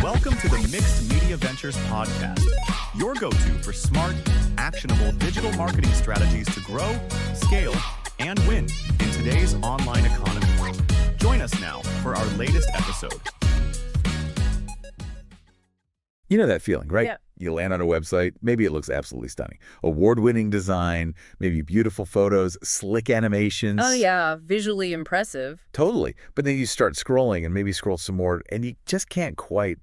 Welcome to the Mixed Media Ventures podcast, your go-to for smart, actionable digital marketing strategies to grow, scale, and win in today's online economy. Join us now for our latest episode. You know that feeling, right? Yeah. You land on a website, maybe it looks absolutely stunning. Award-winning design, maybe beautiful photos, slick animations. Oh, yeah. Visually impressive. Totally. But then you start scrolling and maybe scroll some more, and you just can't quite,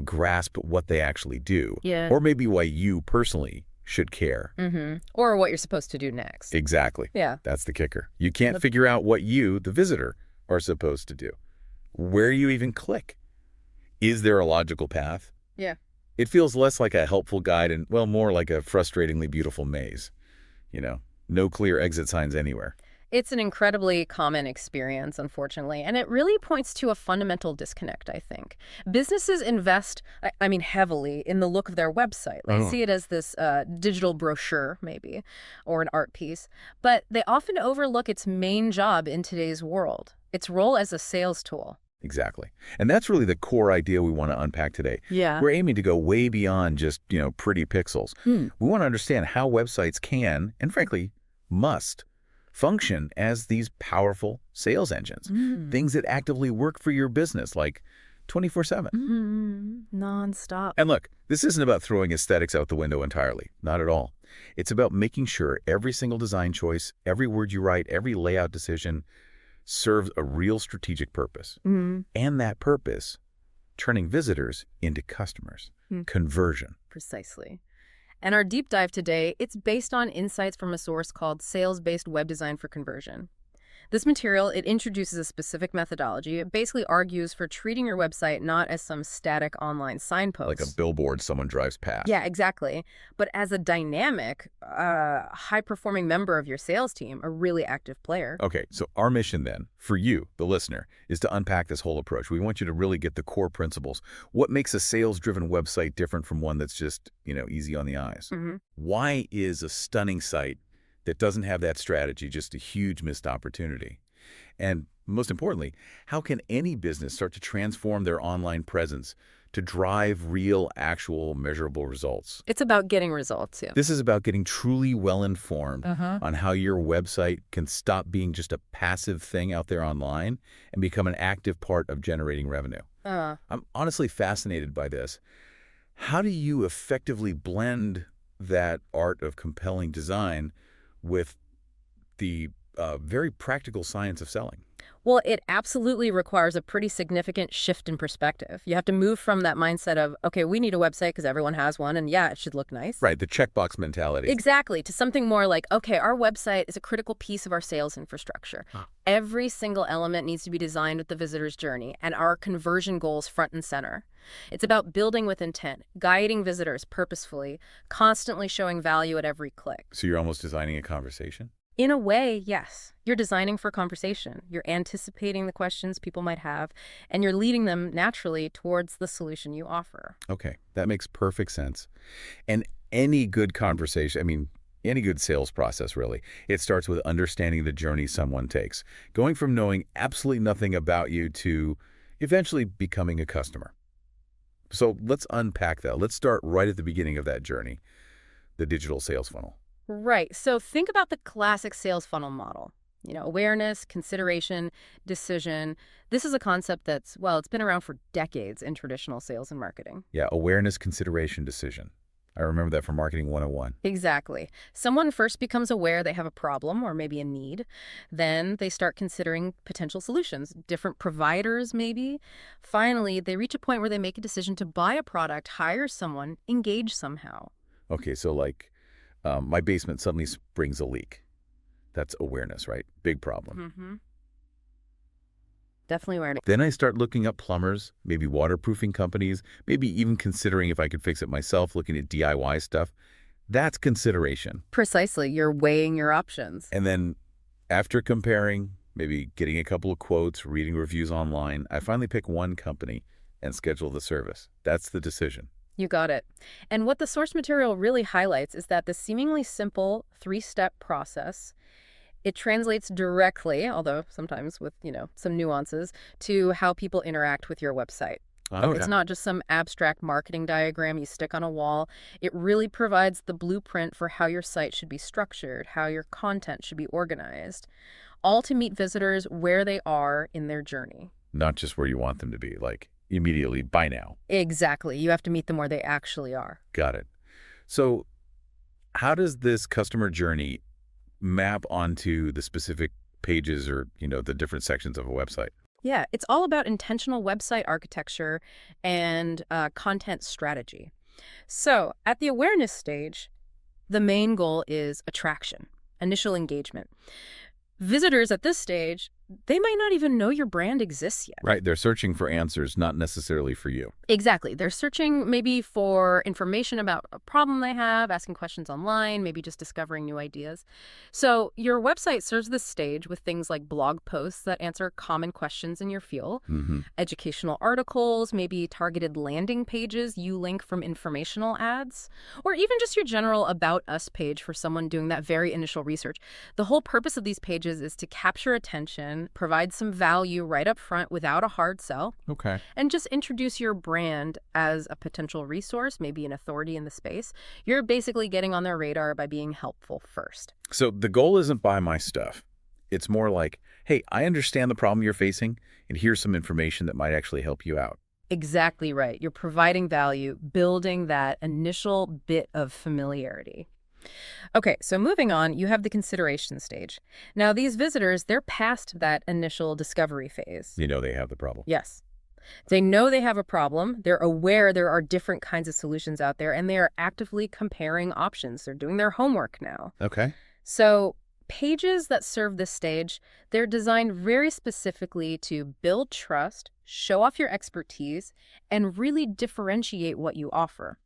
grasp what they actually do. Yeah. Or maybe why you personally should care. Mm-hmm. Or what you're supposed to do next. Exactly. Yeah. That's the kicker. You can't figure out what you, the visitor, are supposed to do. Where you even click. Is there a logical path? Yeah. It feels less like a helpful guide and, well, more like a frustratingly beautiful maze. No clear exit signs anywhere. It's an incredibly common experience, unfortunately, and it really points to a fundamental disconnect, I think. Businesses invest, heavily in the look of their website. See it as this digital brochure, maybe, or an art piece. But they often overlook its main job in today's world, its role as a sales tool. Exactly. And that's really the core idea we want to unpack today. Yeah. We're aiming to go way beyond just, pretty pixels. We want to understand how websites can, and frankly, must, function as these powerful sales engines. Things that actively work for your business, like 24/7. Non-stop. And look, this isn't about throwing aesthetics out the window entirely. Not at all. It's about making sure every single design choice, every word you write, every layout decision serves a real strategic purpose. And that purpose, turning visitors into customers. Conversion. Precisely. And our deep dive today, it's based on insights from a source called Sales-Based Web Design for Conversion. This material, it introduces a specific methodology. It basically argues for treating your website not as some static online signpost. Like a billboard someone drives past. Yeah, exactly. But as a dynamic, high-performing member of your sales team, a really active player. Okay, so our mission then, for you, the listener, is to unpack this whole approach. We want you to really get the core principles. What makes a sales-driven website different from one that's just, easy on the eyes? Why is a stunning site that doesn't have that strategy just a huge missed opportunity? And most importantly, how can any business start to transform their online presence to drive real, actual, measurable results? It's about getting results, yeah. This is about getting truly well-informed on how your website can stop being just a passive thing out there online and become an active part of generating revenue. I'm honestly fascinated by this. How do you effectively blend that art of compelling design with the very practical science of selling? Well, it absolutely requires a pretty significant shift in perspective. You have to move from that mindset of, okay, we need a website because everyone has one, and yeah, it should look nice. Right, the checkbox mentality. Exactly, to something more like, okay, our website is a critical piece of our sales infrastructure. Every single element needs to be designed with the visitor's journey, and our conversion goals front and center. It's about building with intent, guiding visitors purposefully, constantly showing value at every click. So you're almost designing a conversation? In a way, yes. You're designing for conversation. You're anticipating the questions people might have, and you're leading them naturally towards the solution you offer. Okay, that makes perfect sense. And any good conversation, any good sales process, really, it starts with understanding the journey someone takes, going from knowing absolutely nothing about you to eventually becoming a customer. So let's unpack that. Let's start right at the beginning of that journey, the digital sales funnel. Right. So think about the classic sales funnel model. Awareness, consideration, decision. This is a concept that's, it's been around for decades in traditional sales and marketing. Yeah, awareness, consideration, decision. I remember that from Marketing 101. Exactly. Someone first becomes aware they have a problem or maybe a need. Then they start considering potential solutions, different providers maybe. Finally, they reach a point where they make a decision to buy a product, hire someone, engage somehow. Okay, so my basement suddenly springs a leak. That's awareness, right? Big problem. Definitely awareness. Then I start looking up plumbers, maybe waterproofing companies, maybe even considering if I could fix it myself, looking at DIY stuff. That's consideration. Precisely. You're weighing your options. And then after comparing, maybe getting a couple of quotes, reading reviews online, I finally pick one company and schedule the service. That's the decision. You got it. And what the source material really highlights is that the seemingly simple three-step process It translates directly, although sometimes with, some nuances, to how people interact with your website. Okay. It's not just some abstract marketing diagram you stick on a wall. It really provides the blueprint for how your site should be structured, how your content should be organized, all to meet visitors where they are in their journey. Not just where you want them to be, like immediately, by now. Exactly. You have to meet them where they actually are. Got it. So how does this customer journey map onto the specific pages or, the different sections of a website? Yeah, it's all about intentional website architecture and content strategy. So at the awareness stage, the main goal is attraction, initial engagement. Visitors at this stage, they might not even know your brand exists yet. Right. They're searching for answers, not necessarily for you. Exactly. They're searching maybe for information about a problem they have, asking questions online, maybe just discovering new ideas. So your website serves this stage with things like blog posts that answer common questions in your field, educational articles, maybe targeted landing pages you link from informational ads, or even just your general About Us page for someone doing that very initial research. The whole purpose of these pages is to capture attention, provide some value right up front without a hard sell, Okay. and just introduce your brand as a potential resource, maybe an authority in the space. You're basically getting on their radar by being helpful first. So the goal isn't buy my stuff. It's more like, hey, I understand the problem you're facing, and here's some information that might actually help you out. Exactly right. You're providing value, building that initial bit of familiarity. Okay, so moving on, you have the consideration stage. Now, these visitors, they're past that initial discovery phase. They have the problem. Yes. They know they have a problem. They're aware there are different kinds of solutions out there, and they are actively comparing options. They're doing their homework now. Okay. So pages that serve this stage, they're designed very specifically to build trust, show off your expertise, and really differentiate what you offer.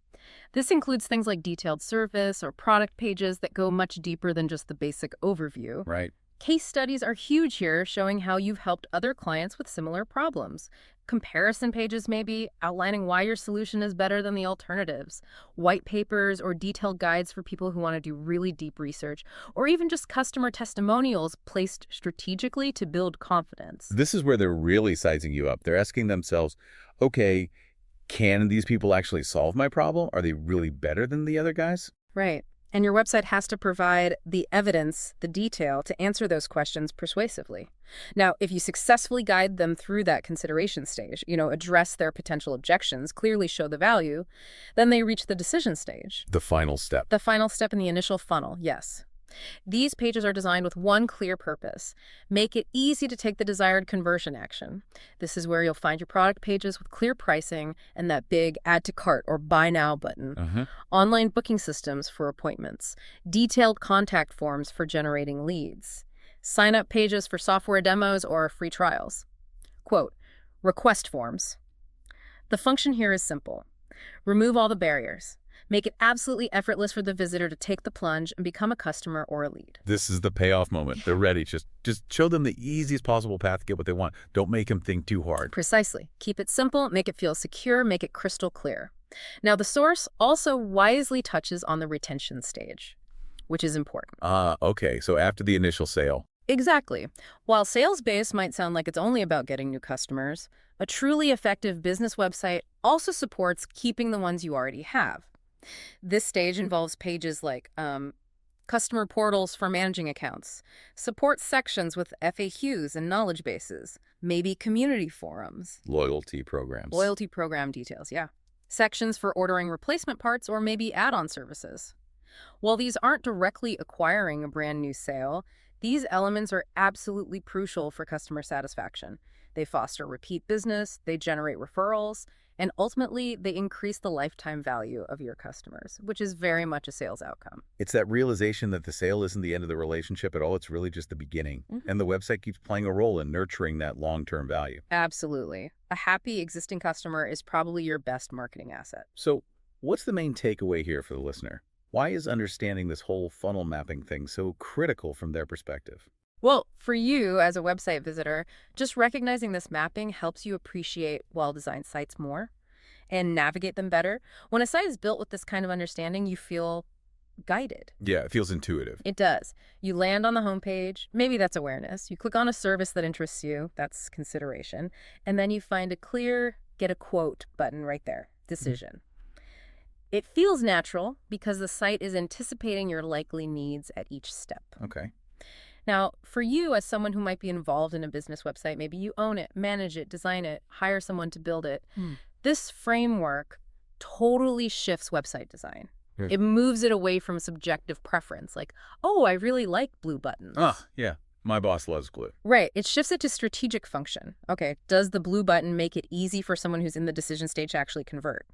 This includes things like detailed service or product pages that go much deeper than just the basic overview. Right. Case studies are huge here, showing how you've helped other clients with similar problems. Comparison pages maybe, outlining why your solution is better than the alternatives. White papers or detailed guides for people who want to do really deep research. Or even just customer testimonials placed strategically to build confidence. This is where they're really sizing you up. They're asking themselves, okay, can these people actually solve my problem? Are they really better than the other guys? Right. And your website has to provide the evidence, the detail, to answer those questions persuasively. Now, if you successfully guide them through that consideration stage, address their potential objections, clearly show the value, then they reach the decision stage. The final step. The final step in the initial funnel, yes. These pages are designed with one clear purpose: make it easy to take the desired conversion action. This is where you'll find your product pages with clear pricing and that big add to cart or buy now button, online booking systems for appointments, detailed contact forms for generating leads, sign up pages for software demos or free trials. Quote, request forms. The function here is simple. Remove all the barriers. Make it absolutely effortless for the visitor to take the plunge and become a customer or a lead. This is the payoff moment. They're ready. Just show them the easiest possible path to get what they want. Don't make them think too hard. Precisely. Keep it simple, make it feel secure, make it crystal clear. Now, the source also wisely touches on the retention stage, which is important. Okay. So after the initial sale. Exactly. While sales-based might sound like it's only about getting new customers, a truly effective business website also supports keeping the ones you already have. This stage involves pages like customer portals for managing accounts, support sections with FAQs and knowledge bases, maybe community forums. Loyalty programs. Loyalty program details, yeah. Sections for ordering replacement parts or maybe add-on services. While these aren't directly acquiring a brand new sale, these elements are absolutely crucial for customer satisfaction. They foster repeat business, they generate referrals, and ultimately, they increase the lifetime value of your customers, which is very much a sales outcome. It's that realization that the sale isn't the end of the relationship at all. It's really just the beginning. And the website keeps playing a role in nurturing that long-term value. Absolutely. A happy existing customer is probably your best marketing asset. So what's the main takeaway here for the listener? Why is understanding this whole funnel mapping thing so critical from their perspective? Well, for you as a website visitor, just recognizing this mapping helps you appreciate well-designed sites more and navigate them better. When a site is built with this kind of understanding, you feel guided. Yeah, it feels intuitive. It does. You land on the homepage. Maybe that's awareness. You click on a service that interests you. That's consideration. And then you find a clear get a quote button right there. Decision. It feels natural because the site is anticipating your likely needs at each step. Okay. Now, for you as someone who might be involved in a business website, maybe you own it, manage it, design it, hire someone to build it, this framework totally shifts website design. It moves it away from subjective preference, like, oh, I really like blue buttons. Oh, yeah. My boss loves glue. Right. It shifts it to strategic function. Okay, does the blue button make it easy for someone who's in the decision stage to actually convert?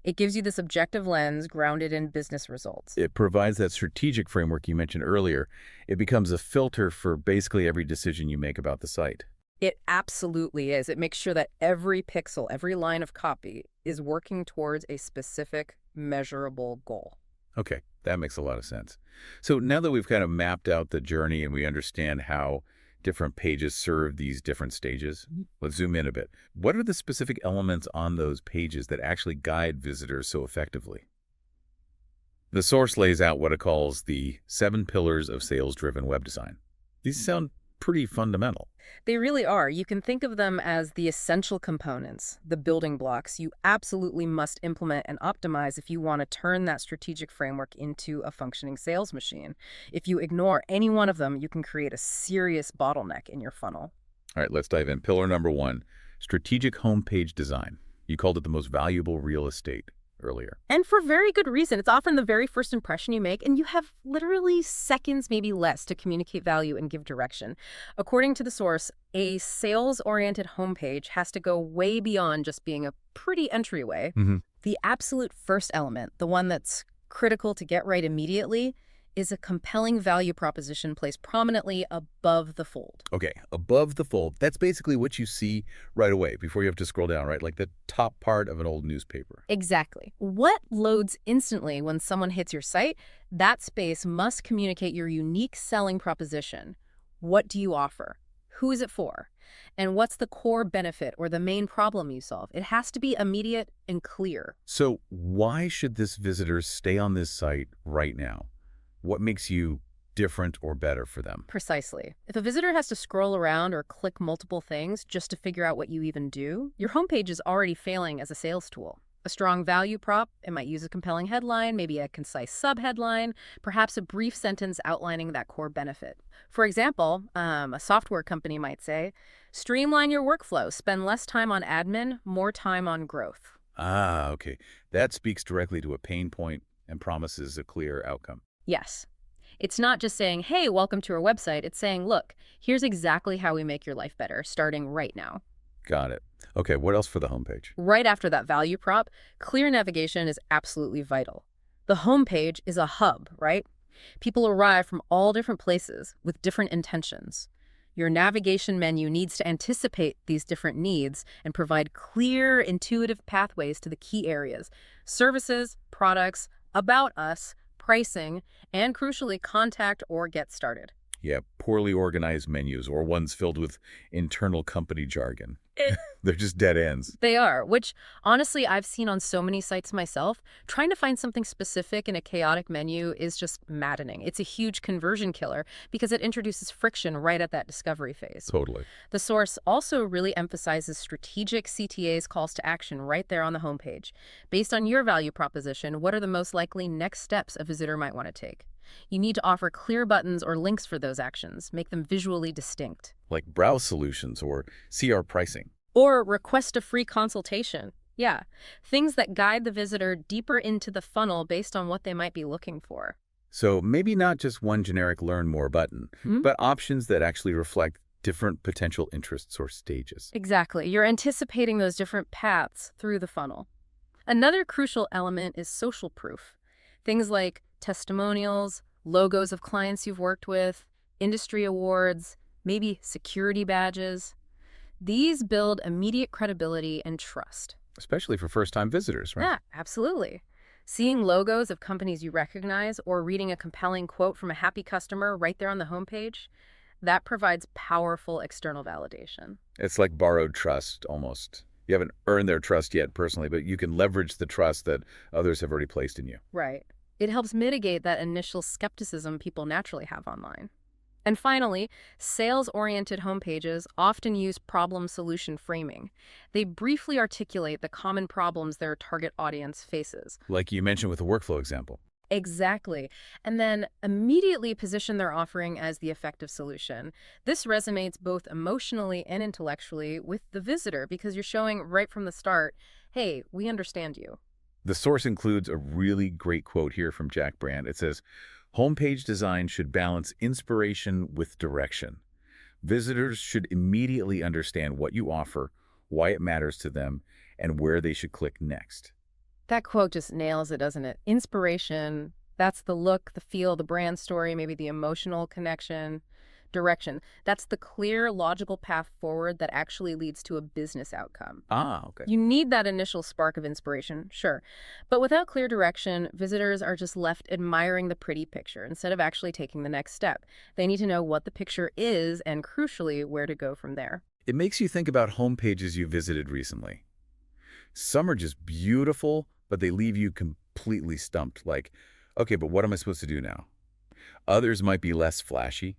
It gives you this objective lens grounded in business results. It provides that strategic framework you mentioned earlier. It becomes a filter for basically every decision you make about the site. It absolutely is. It makes sure that every pixel, every line of copy is working towards a specific, measurable goal. Okay, that makes a lot of sense. So now that we've kind of mapped out the journey and we understand how different pages serve these different stages, let's zoom in a bit. What are the specific elements on those pages that actually guide visitors so effectively? The source lays out what it calls the 7 pillars of sales-driven web design. These sound pretty fundamental. They really are. You can think of them as the essential components, the building blocks you absolutely must implement and optimize if you want to turn that strategic framework into a functioning sales machine. If you ignore any one of them, you can create a serious bottleneck in your funnel. All right, let's dive in. Pillar number 1, strategic homepage design. You called it the most valuable real estate earlier. And for very good reason. It's often the very first impression you make, and you have literally seconds, maybe less, to communicate value and give direction. According to the source, a sales-oriented homepage has to go way beyond just being a pretty entryway. The absolute first element, the one that's critical to get right immediately, is a compelling value proposition placed prominently above the fold. Okay, above the fold. That's basically what you see right away before you have to scroll down, right? Like the top part of an old newspaper. Exactly. What loads instantly when someone hits your site? That space must communicate your unique selling proposition. What do you offer? Who is it for? And what's the core benefit or the main problem you solve? It has to be immediate and clear. So why should this visitor stay on this site right now? What makes you different or better for them? Precisely. If a visitor has to scroll around or click multiple things just to figure out what you even do, your homepage is already failing as a sales tool. A strong value prop, it might use a compelling headline, maybe a concise subheadline, perhaps a brief sentence outlining that core benefit. For example, a software company might say, streamline your workflow, spend less time on admin, more time on growth. Ah, okay. That speaks directly to a pain point and promises a clear outcome. Yes. It's not just saying, hey, welcome to our website. It's saying, look, here's exactly how we make your life better, starting right now. Got it. Okay, what else for the homepage? Right after that value prop, clear navigation is absolutely vital. The homepage is a hub, right? People arrive from all different places with different intentions. Your navigation menu needs to anticipate these different needs and provide clear, intuitive pathways to the key areas: services, products, about us, pricing, and crucially, contact or get started. Yeah, poorly organized menus or ones filled with internal company jargon. They're just dead ends. They are, which honestly I've seen on so many sites myself. Trying to find something specific in a chaotic menu is just maddening. It's a huge conversion killer because it introduces friction right at that discovery phase. Totally. The source also really emphasizes strategic CTAs, calls to action, right there on the homepage. Based on your value proposition, what are the most likely next steps a visitor might want to take? You need to offer clear buttons or links for those actions. Make them visually distinct. Like browse solutions or CR pricing. Or request a free consultation. Yeah, things that guide the visitor deeper into the funnel based on what they might be looking for. So maybe not just one generic learn more button, but options that actually reflect different potential interests or stages. Exactly. You're anticipating those different paths through the funnel. Another crucial element is social proof. Things like testimonials, logos of clients you've worked with, industry awards, maybe security badges. These build immediate credibility and trust. Especially for first-time visitors, right? Yeah, absolutely. Seeing logos of companies you recognize or reading a compelling quote from a happy customer right there on the homepage, that provides powerful external validation. It's like borrowed trust, almost. You haven't earned their trust yet personally, but you can leverage the trust that others have already placed in you. Right. It helps mitigate that initial skepticism people naturally have online. And finally, sales-oriented homepages often use problem-solution framing. They briefly articulate the common problems their target audience faces. Like you mentioned with the workflow example. Exactly. And then immediately position their offering as the effective solution. This resonates both emotionally and intellectually with the visitor because you're showing right from the start, hey, we understand you. The source includes a really great quote here from Jack Brand. It says, "Homepage design should balance inspiration with direction. Visitors should immediately understand what you offer, why it matters to them, and where they should click next." That quote just nails it, doesn't it? Inspiration, that's the look, the feel, the brand story, maybe the emotional connection. Direction, that's the clear, logical path forward that actually leads to a business outcome. Ah, okay. You need that initial spark of inspiration, sure. But without clear direction, visitors are just left admiring the pretty picture instead of actually taking the next step. They need to know what the picture is and, crucially, where to go from there. It makes you think about homepages you visited recently. Some are just beautiful, but they leave you completely stumped. Like, okay, but what am I supposed to do now? Others might be less flashy,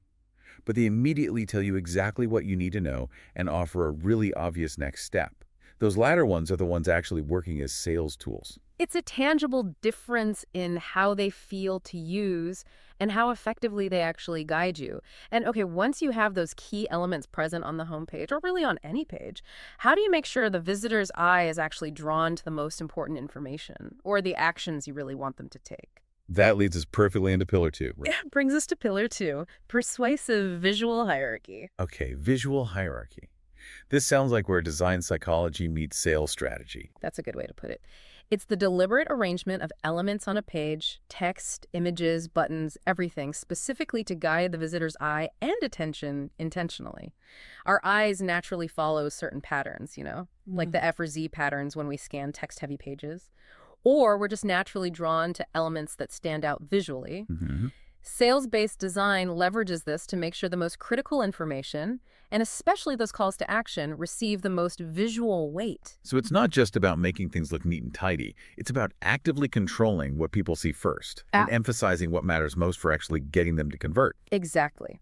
but they immediately tell you exactly what you need to know and offer a really obvious next step. Those latter ones are the ones actually working as sales tools. It's a tangible difference in how they feel to use and how effectively they actually guide you. And okay, once you have those key elements present on the homepage, or really on any page, how do you make sure the visitor's eye is actually drawn to the most important information or the actions you really want them to take? That leads us perfectly into pillar 2. Right? It brings us to pillar 2, persuasive visual hierarchy. Okay, visual hierarchy. This sounds like where design psychology meets sales strategy. That's a good way to put it. It's the deliberate arrangement of elements on a page, text, images, buttons, everything, specifically to guide the visitor's eye and attention intentionally. Our eyes naturally follow certain patterns, like the F or Z patterns when we scan text-heavy pages. Or we're just naturally drawn to elements that stand out visually. Sales-based design leverages this to make sure the most critical information, and especially those calls to action, receive the most visual weight. So it's not just about making things look neat and tidy. It's about actively controlling what people see first and emphasizing what matters most for actually getting them to convert. Exactly.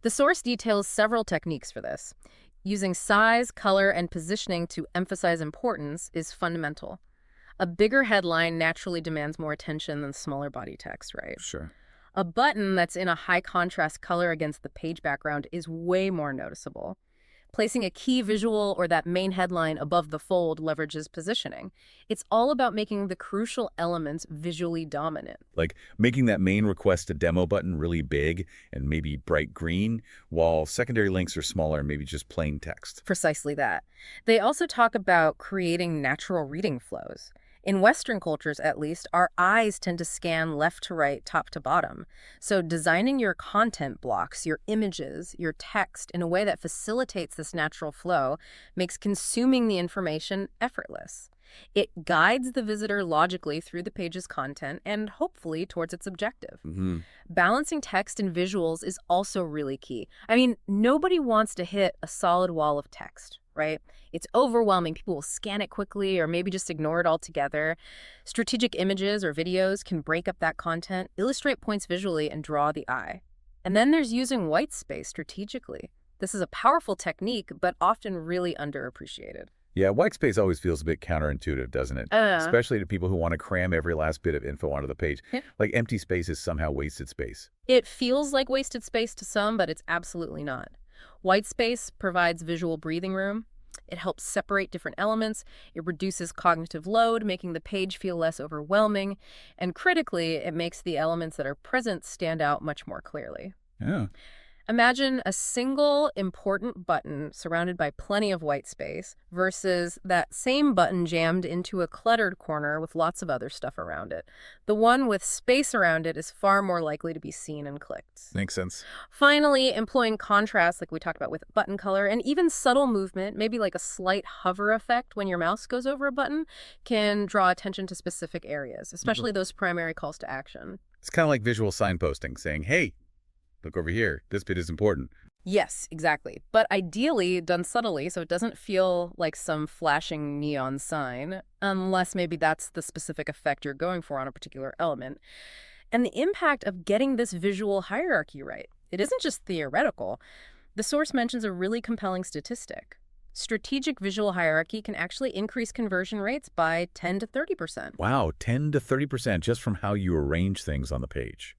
The source details several techniques for this. Using size, color, and positioning to emphasize importance is fundamental. A bigger headline naturally demands more attention than smaller body text, right? Sure. A button that's in a high contrast color against the page background is way more noticeable. Placing a key visual or that main headline above the fold leverages positioning. It's all about making the crucial elements visually dominant. Like making that main request to demo button really big and maybe bright green, while secondary links are smaller and maybe just plain text. Precisely that. They also talk about creating natural reading flows. In Western cultures, at least, our eyes tend to scan left to right, top to bottom. So designing your content blocks, your images, your text in a way that facilitates this natural flow makes consuming the information effortless. It guides the visitor logically through the page's content and hopefully towards its objective. Balancing text and visuals is also really key. I mean, nobody wants to hit a solid wall of text, right? It's overwhelming. People will scan it quickly or maybe just ignore it altogether. Strategic images or videos can break up that content, illustrate points visually, and draw the eye. And then there's using white space strategically. This is a powerful technique, but often really underappreciated. Yeah, white space always feels a bit counterintuitive, doesn't it? Especially to people who want to cram every last bit of info onto the page. Yeah. Like empty space is somehow wasted space. It feels like wasted space to some, but it's absolutely not. White space provides visual breathing room. It helps separate different elements. It reduces cognitive load, making the page feel less overwhelming. And critically, it makes the elements that are present stand out much more clearly. Yeah. Imagine a single important button surrounded by plenty of white space versus that same button jammed into a cluttered corner with lots of other stuff around it. The one with space around it is far more likely to be seen and clicked. Makes sense. Finally, employing contrast, like we talked about with button color, and even subtle movement, maybe like a slight hover effect when your mouse goes over a button, can draw attention to specific areas, especially those primary calls to action. It's kind of like visual signposting saying, hey, look over here. This bit is important. Yes, exactly. But ideally done subtly so it doesn't feel like some flashing neon sign, unless maybe that's the specific effect you're going for on a particular element. And the impact of getting this visual hierarchy right, it isn't just theoretical. The source mentions a really compelling statistic. Strategic visual hierarchy can actually increase conversion rates by 10 to 30%. Wow, 10 to 30% just from how you arrange things on the page.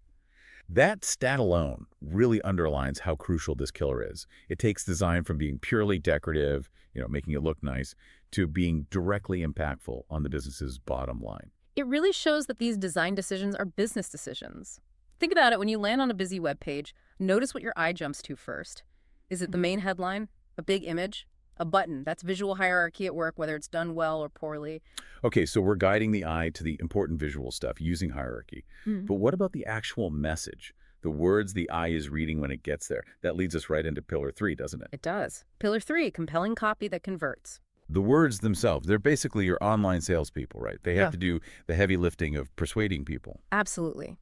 That stat alone really underlines how crucial this killer is. It takes design from being purely decorative, making it look nice, to being directly impactful on the business's bottom line. It really shows that these design decisions are business decisions. Think about it when you land on a busy web page, notice what your eye jumps to first. Is it the main headline, a big image, a button? That's visual hierarchy at work, whether it's done well or poorly. Okay, so we're guiding the eye to the important visual stuff using hierarchy. But what about the actual message? The words the eye is reading when it gets there. That leads us right into pillar 3, doesn't it? It does. Pillar 3, compelling copy that converts. The words themselves, they're basically your online salespeople, right? They have to do the heavy lifting of persuading people. Absolutely.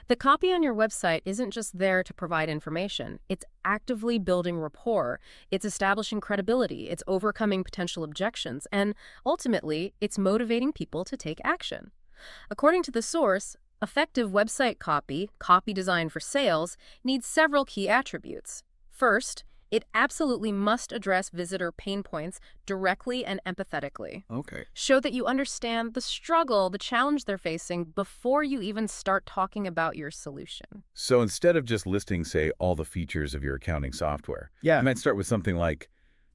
The copy on your website isn't just there to provide information. It's actively building rapport. It's establishing credibility. It's overcoming potential objections. And ultimately, it's motivating people to take action. According to the source, effective website copy designed for sales, needs several key attributes. First, it absolutely must address visitor pain points directly and empathetically. Okay. Show that you understand the struggle, the challenge they're facing before you even start talking about your solution. So instead of just listing, say, all the features of your accounting software, you might start with something like,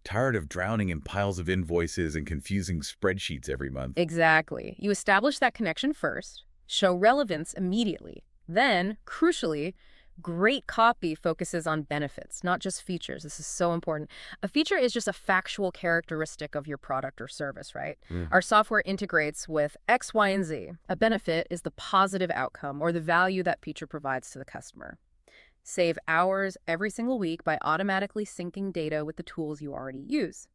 tired of drowning in piles of invoices and confusing spreadsheets every month. Exactly. You establish that connection first, show relevance immediately. Then, crucially, great copy focuses on benefits, not just features. This is so important. A feature is just a factual characteristic of your product or service, right? Our software integrates with X, Y, and Z. A benefit is the positive outcome or the value that feature provides to the customer. Save hours every single week by automatically syncing data with the tools you already use.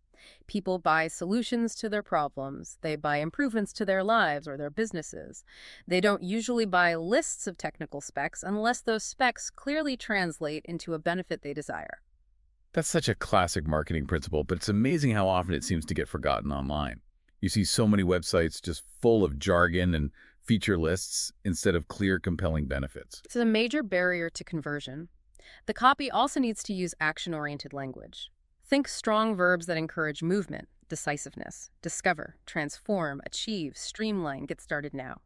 People buy solutions to their problems. They buy improvements to their lives or their businesses. They don't usually buy lists of technical specs unless those specs clearly translate into a benefit they desire. That's such a classic marketing principle, but it's amazing how often it seems to get forgotten online. You see so many websites just full of jargon and feature lists instead of clear, compelling benefits. This is a major barrier to conversion. The copy also needs to use action-oriented language. Think strong verbs that encourage movement, decisiveness, discover, transform, achieve, streamline, get started now.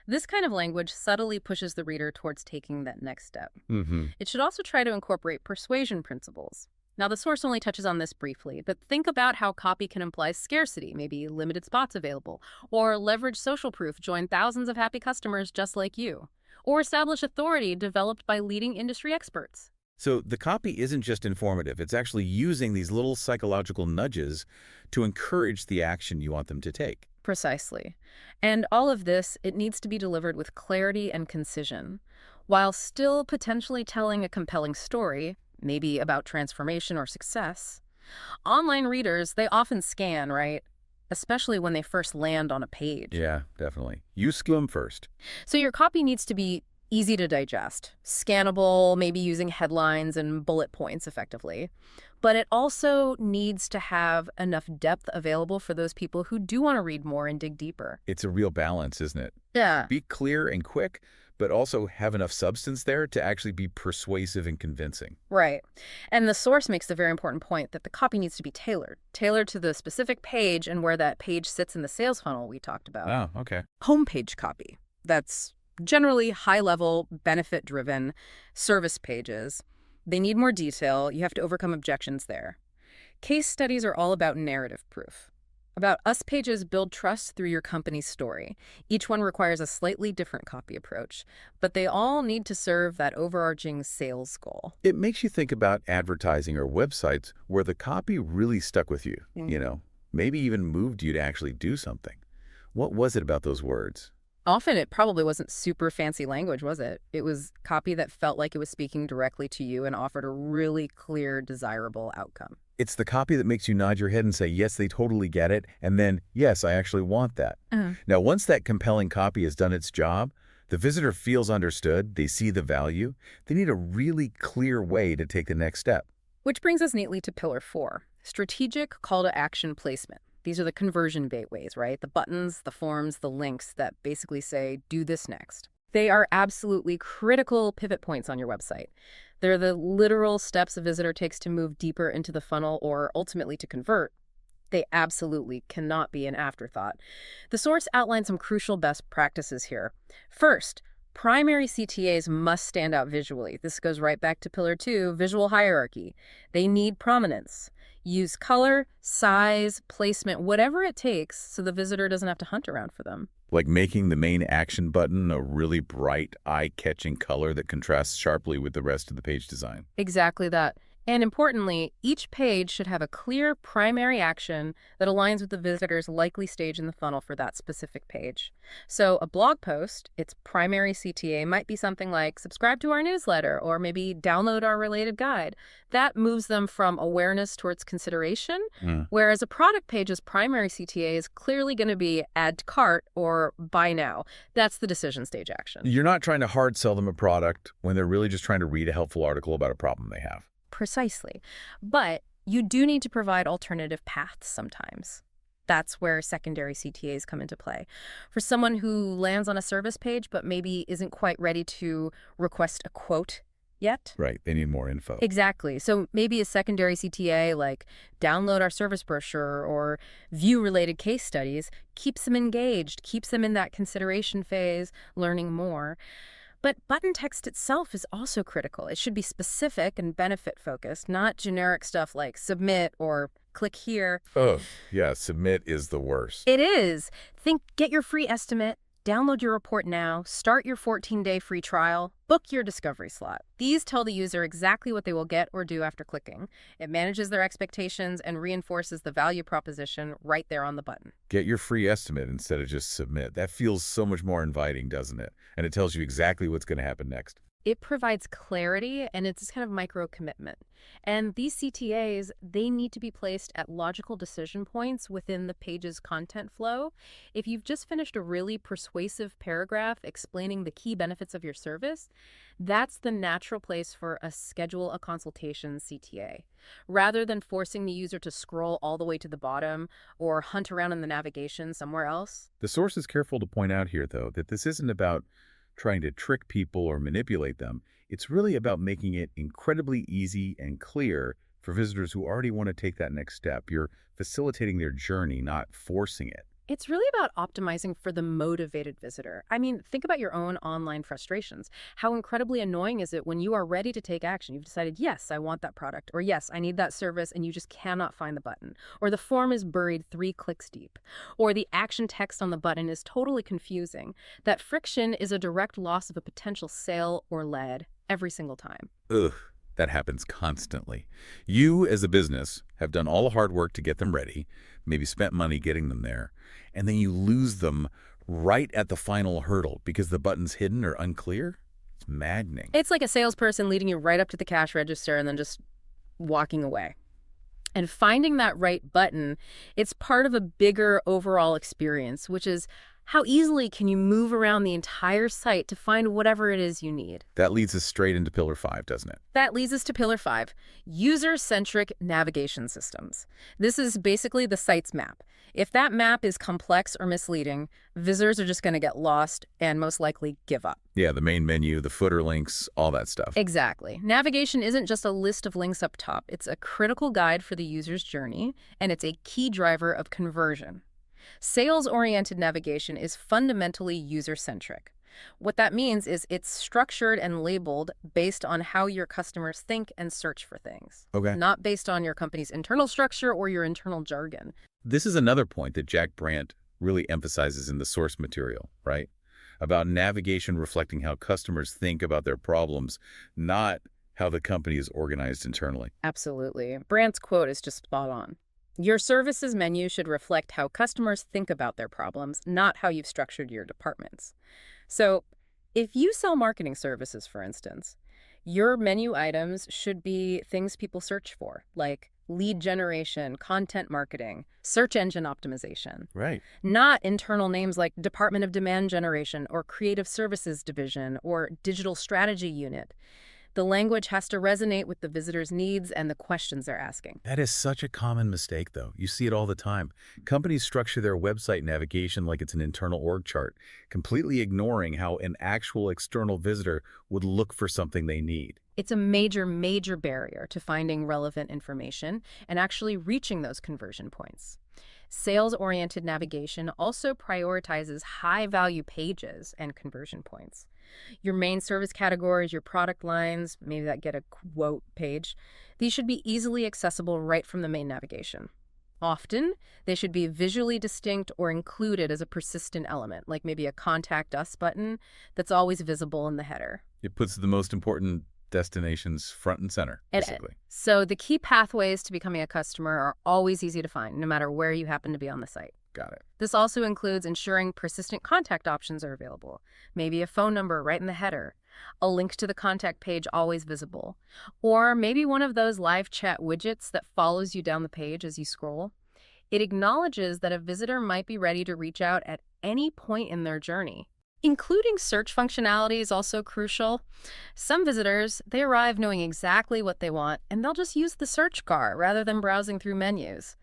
This kind of language subtly pushes the reader towards taking that next step. It should also try to incorporate persuasion principles. Now, the source only touches on this briefly, but think about how copy can imply scarcity, maybe limited spots available, or leverage social proof, join thousands of happy customers just like you, or establish authority developed by leading industry experts. So the copy isn't just informative. It's actually using these little psychological nudges to encourage the action you want them to take. Precisely. And all of this, it needs to be delivered with clarity and concision, while still potentially telling a compelling story, maybe about transformation or success. Online readers, they often scan, right? Especially when they first land on a page. Yeah, definitely. You skim first. So your copy needs to be easy to digest, scannable, maybe using headlines and bullet points effectively. But it also needs to have enough depth available for those people who do want to read more and dig deeper. It's a real balance, isn't it? Yeah. Be clear and quick, but also have enough substance there to actually be persuasive and convincing. Right. And the source makes the very important point that the copy needs to be tailored to the specific page and where that page sits in the sales funnel we talked about. Oh, okay. Homepage copy. That's generally high-level, benefit-driven service pages. They need more detail. You have to overcome objections there. Case studies are all about narrative proof. About Us pages build trust through your company's story. Each one requires a slightly different copy approach, but they all need to serve that overarching sales goal. It makes you think about advertising or websites where the copy really stuck with you, maybe even moved you to actually do something. What was it about those words? Often it probably wasn't super fancy language, was it? It was copy that felt like it was speaking directly to you and offered a really clear, desirable outcome. It's the copy that makes you nod your head and say, yes, they totally get it, and then, yes, I actually want that. Now, once that compelling copy has done its job, the visitor feels understood, they see the value, they need a really clear way to take the next step. Which brings us neatly to pillar 4, strategic call to action placement. These are the conversion gateways, right? The buttons, the forms, the links that basically say, do this next. They are absolutely critical pivot points on your website. They're the literal steps a visitor takes to move deeper into the funnel or ultimately to convert. They absolutely cannot be an afterthought. The source outlines some crucial best practices here. First, primary CTAs must stand out visually. This goes right back to pillar 2, visual hierarchy. They need prominence. Use color, size, placement, whatever it takes so the visitor doesn't have to hunt around for them. Like making the main action button a really bright, eye-catching color that contrasts sharply with the rest of the page design. Exactly that. And importantly, each page should have a clear primary action that aligns with the visitor's likely stage in the funnel for that specific page. So a blog post, its primary CTA might be something like subscribe to our newsletter or maybe download our related guide. That moves them from awareness towards consideration, whereas a product page's primary CTA is clearly going to be add to cart or buy now. That's the decision stage action. You're not trying to hard sell them a product when they're really just trying to read a helpful article about a problem they have. Precisely. But you do need to provide alternative paths sometimes. That's where secondary CTAs come into play. For someone who lands on a service page but maybe isn't quite ready to request a quote yet. Right, they need more info. Exactly. So maybe a secondary CTA like download our service brochure or view related case studies keeps them engaged, keeps them in that consideration phase, learning more. But button text itself is also critical. It should be specific and benefit-focused, not generic stuff like submit or click here. Oh, yeah, submit is the worst. It is. Think get your free estimate, download your report now, start your 14-day free trial, book your discovery slot. These tell the user exactly what they will get or do after clicking. It manages their expectations and reinforces the value proposition right there on the button. Get your free estimate instead of just submit. That feels so much more inviting, doesn't it? And it tells you exactly what's going to happen next. It provides clarity, and it's this kind of micro commitment. And these CTAs, they need to be placed at logical decision points within the page's content flow. If you've just finished a really persuasive paragraph explaining the key benefits of your service, that's the natural place for a schedule a consultation CTA. Rather than forcing the user to scroll all the way to the bottom or hunt around in the navigation somewhere else. The source is careful to point out here, though, that this isn't about trying to trick people or manipulate them. It's really about making it incredibly easy and clear for visitors who already want to take that next step. You're facilitating their journey, not forcing it. It's really about optimizing for the motivated visitor. I mean, think about your own online frustrations. How incredibly annoying is it when you are ready to take action? You've decided, yes, I want that product, or yes, I need that service, and you just cannot find the button. Or the form is buried 3 clicks deep. Or the action text on the button is totally confusing. That friction is a direct loss of a potential sale or lead every single time. Ugh, that happens constantly. You, as a business, have done all the hard work to get them ready, maybe spent money getting them there, and then you lose them right at the final hurdle because the button's hidden or unclear? It's maddening. It's like a salesperson leading you right up to the cash register and then just walking away. And finding that right button, it's part of a bigger overall experience, which is how easily can you move around the entire site to find whatever it is you need? That leads us straight into pillar 5, doesn't it? That leads us to pillar 5, user-centric navigation systems. This is basically the site's map. If that map is complex or misleading, visitors are just going to get lost and most likely give up. Yeah, the main menu, the footer links, all that stuff. Exactly. Navigation isn't just a list of links up top. It's a critical guide for the user's journey, and it's a key driver of conversion. Sales-oriented navigation is fundamentally user-centric. What that means is it's structured and labeled based on how your customers think and search for things. Okay. Not based on your company's internal structure or your internal jargon. This is another point that Jack Brandt really emphasizes in the source material, right? About navigation reflecting how customers think about their problems, not how the company is organized internally. Absolutely. Brandt's quote is just spot on. Your services menu should reflect how customers think about their problems, not how you've structured your departments. So, if you sell marketing services, for instance, your menu items should be things people search for, like lead generation, content marketing, search engine optimization. Right. Not internal names like Department of Demand Generation or Creative Services Division or Digital Strategy Unit. The language has to resonate with the visitor's needs and the questions they're asking. That is such a common mistake, though. You see it all the time. Companies structure their website navigation like it's an internal org chart, completely ignoring how an actual external visitor would look for something they need. It's a major, major barrier to finding relevant information and actually reaching those conversion points. Sales-oriented navigation also prioritizes high-value pages and conversion points. Your main service categories, your product lines, maybe that get a quote page, these should be easily accessible right from the main navigation. Often, they should be visually distinct or included as a persistent element, like maybe a Contact Us button that's always visible in the header. It puts the most important destinations front and center, basically. So the key pathways to becoming a customer are always easy to find, no matter where you happen to be on the site. Got it. This also includes ensuring persistent contact options are available, maybe a phone number right in the header, a link to the contact page always visible, or maybe one of those live chat widgets that follows you down the page as you scroll. It acknowledges that a visitor might be ready to reach out at any point in their journey. Including search functionality is also crucial. Some visitors, they arrive knowing exactly what they want, and they'll just use the search bar rather than browsing through menus.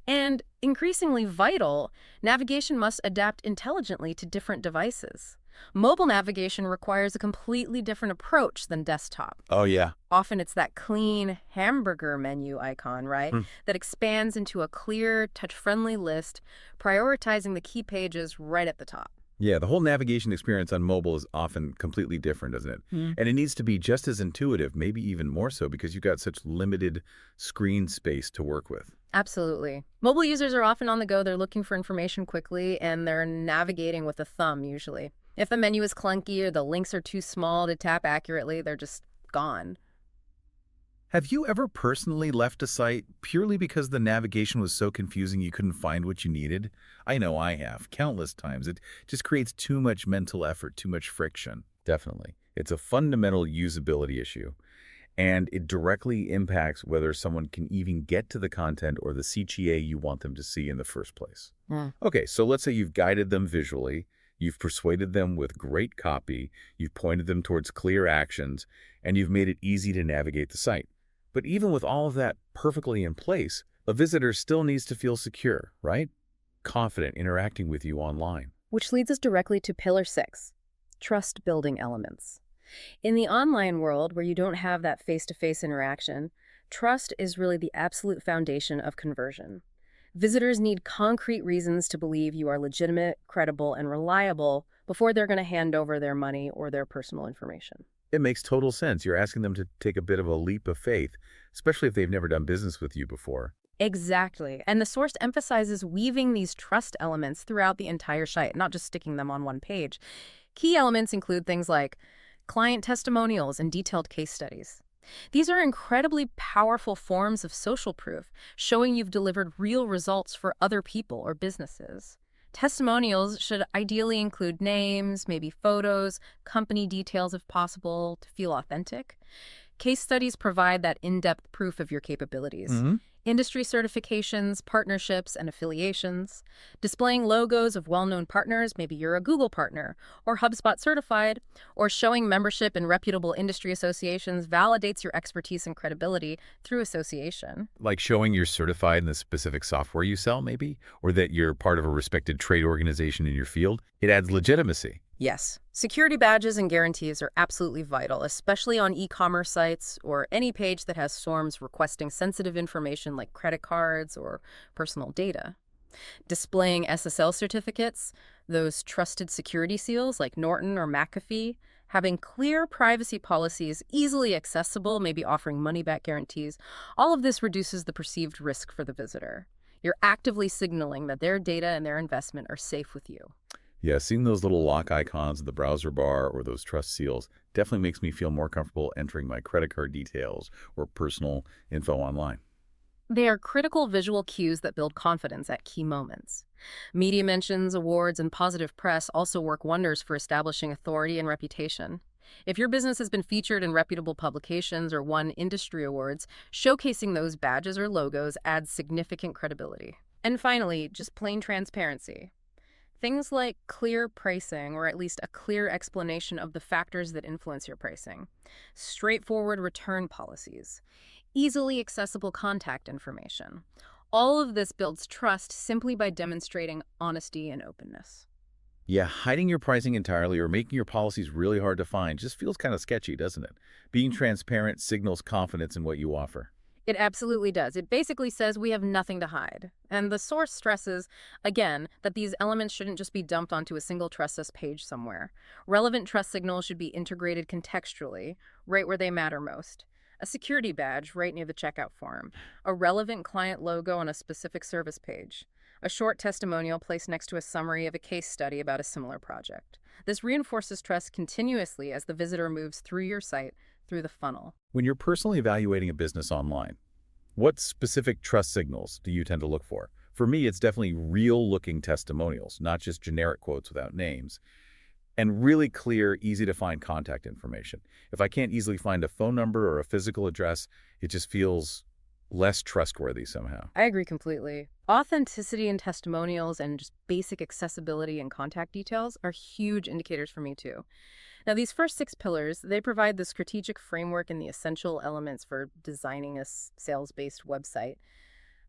And increasingly vital, navigation must adapt intelligently to different devices. Mobile navigation requires a completely different approach than desktop. Oh, yeah. Often it's that clean hamburger menu icon, right? That expands into a clear, touch-friendly list, prioritizing the key pages right at the top. Yeah, the whole navigation experience on mobile is often completely different, isn't it? And it needs to be just as intuitive, maybe even more so, because you've got such limited screen space to work with. Absolutely. Mobile users are often on the go. They're looking for information quickly, and they're navigating with a thumb, usually. If the menu is clunky or the links are too small to tap accurately, they're just gone. Have you ever personally left a site purely because the navigation was so confusing you couldn't find what you needed? I know I have, countless times. It just creates too much mental effort, too much friction. Definitely. It's a fundamental usability issue, and it directly impacts whether someone can even get to the content or the CTA you want them to see in the first place. Okay, so let's say you've guided them visually, you've persuaded them with great copy, you've pointed them towards clear actions, and you've made it easy to navigate the site. But even with all of that perfectly in place, a visitor still needs to feel secure, right? Confident interacting with you online. Which leads us directly to Pillar 6, trust-building elements. In the online world, where you don't have that face-to-face interaction, trust is really the absolute foundation of conversion. Visitors need concrete reasons to believe you are legitimate, credible, and reliable before they're going to hand over their money or their personal information. It makes total sense. You're asking them to take a bit of a leap of faith, especially if they've never done business with you before. Exactly. And the source emphasizes weaving these trust elements throughout the entire site, not just sticking them on one page. Key elements include things like client testimonials and detailed case studies. These are incredibly powerful forms of social proof, showing you've delivered real results for other people or businesses. Testimonials should ideally include names, maybe photos, company details if possible, to feel authentic. Case studies provide that in-depth proof of your capabilities. Industry certifications, partnerships, and affiliations. Displaying logos of well-known partners, maybe you're a Google partner, or HubSpot certified, or showing membership in reputable industry associations validates your expertise and credibility through association. Like showing you're certified in the specific software you sell, maybe? Or that you're part of a respected trade organization in your field? It adds legitimacy. Yes. Security badges and guarantees are absolutely vital, especially on e-commerce sites or any page that has forms requesting sensitive information like credit cards or personal data. Displaying SSL certificates, those trusted security seals like Norton or McAfee, having clear privacy policies easily accessible, maybe offering money-back guarantees, all of this reduces the perceived risk for the visitor. You're actively signaling that their data and their investment are safe with you. Yeah, seeing those little lock icons in the browser bar or those trust seals definitely makes me feel more comfortable entering my credit card details or personal info online. They are critical visual cues that build confidence at key moments. Media mentions, awards, and positive press also work wonders for establishing authority and reputation. If your business has been featured in reputable publications or won industry awards, showcasing those badges or logos adds significant credibility. And finally, just plain transparency. Things like clear pricing, or at least a clear explanation of the factors that influence your pricing, straightforward return policies, easily accessible contact information. All of this builds trust simply by demonstrating honesty and openness. Yeah, hiding your pricing entirely or making your policies really hard to find just feels kind of sketchy, doesn't it? Being transparent signals confidence in what you offer. It absolutely does. It basically says we have nothing to hide. And the source stresses, again, that these elements shouldn't just be dumped onto a single Trust Us page somewhere. Relevant trust signals should be integrated contextually, right where they matter most. A security badge right near the checkout form. A relevant client logo on a specific service page. A short testimonial placed next to a summary of a case study about a similar project. This reinforces trust continuously as the visitor moves through your site, through the funnel. When you're personally evaluating a business online, what specific trust signals do you tend to look for? For me, it's definitely real-looking testimonials, not just generic quotes without names, and really clear, easy-to-find contact information. If I can't easily find a phone number or a physical address, it just feels less trustworthy somehow. I agree completely. Authenticity in testimonials and just basic accessibility and contact details are huge indicators for me too. Now, these first 6 pillars, they provide the strategic framework and the essential elements for designing a sales-based website.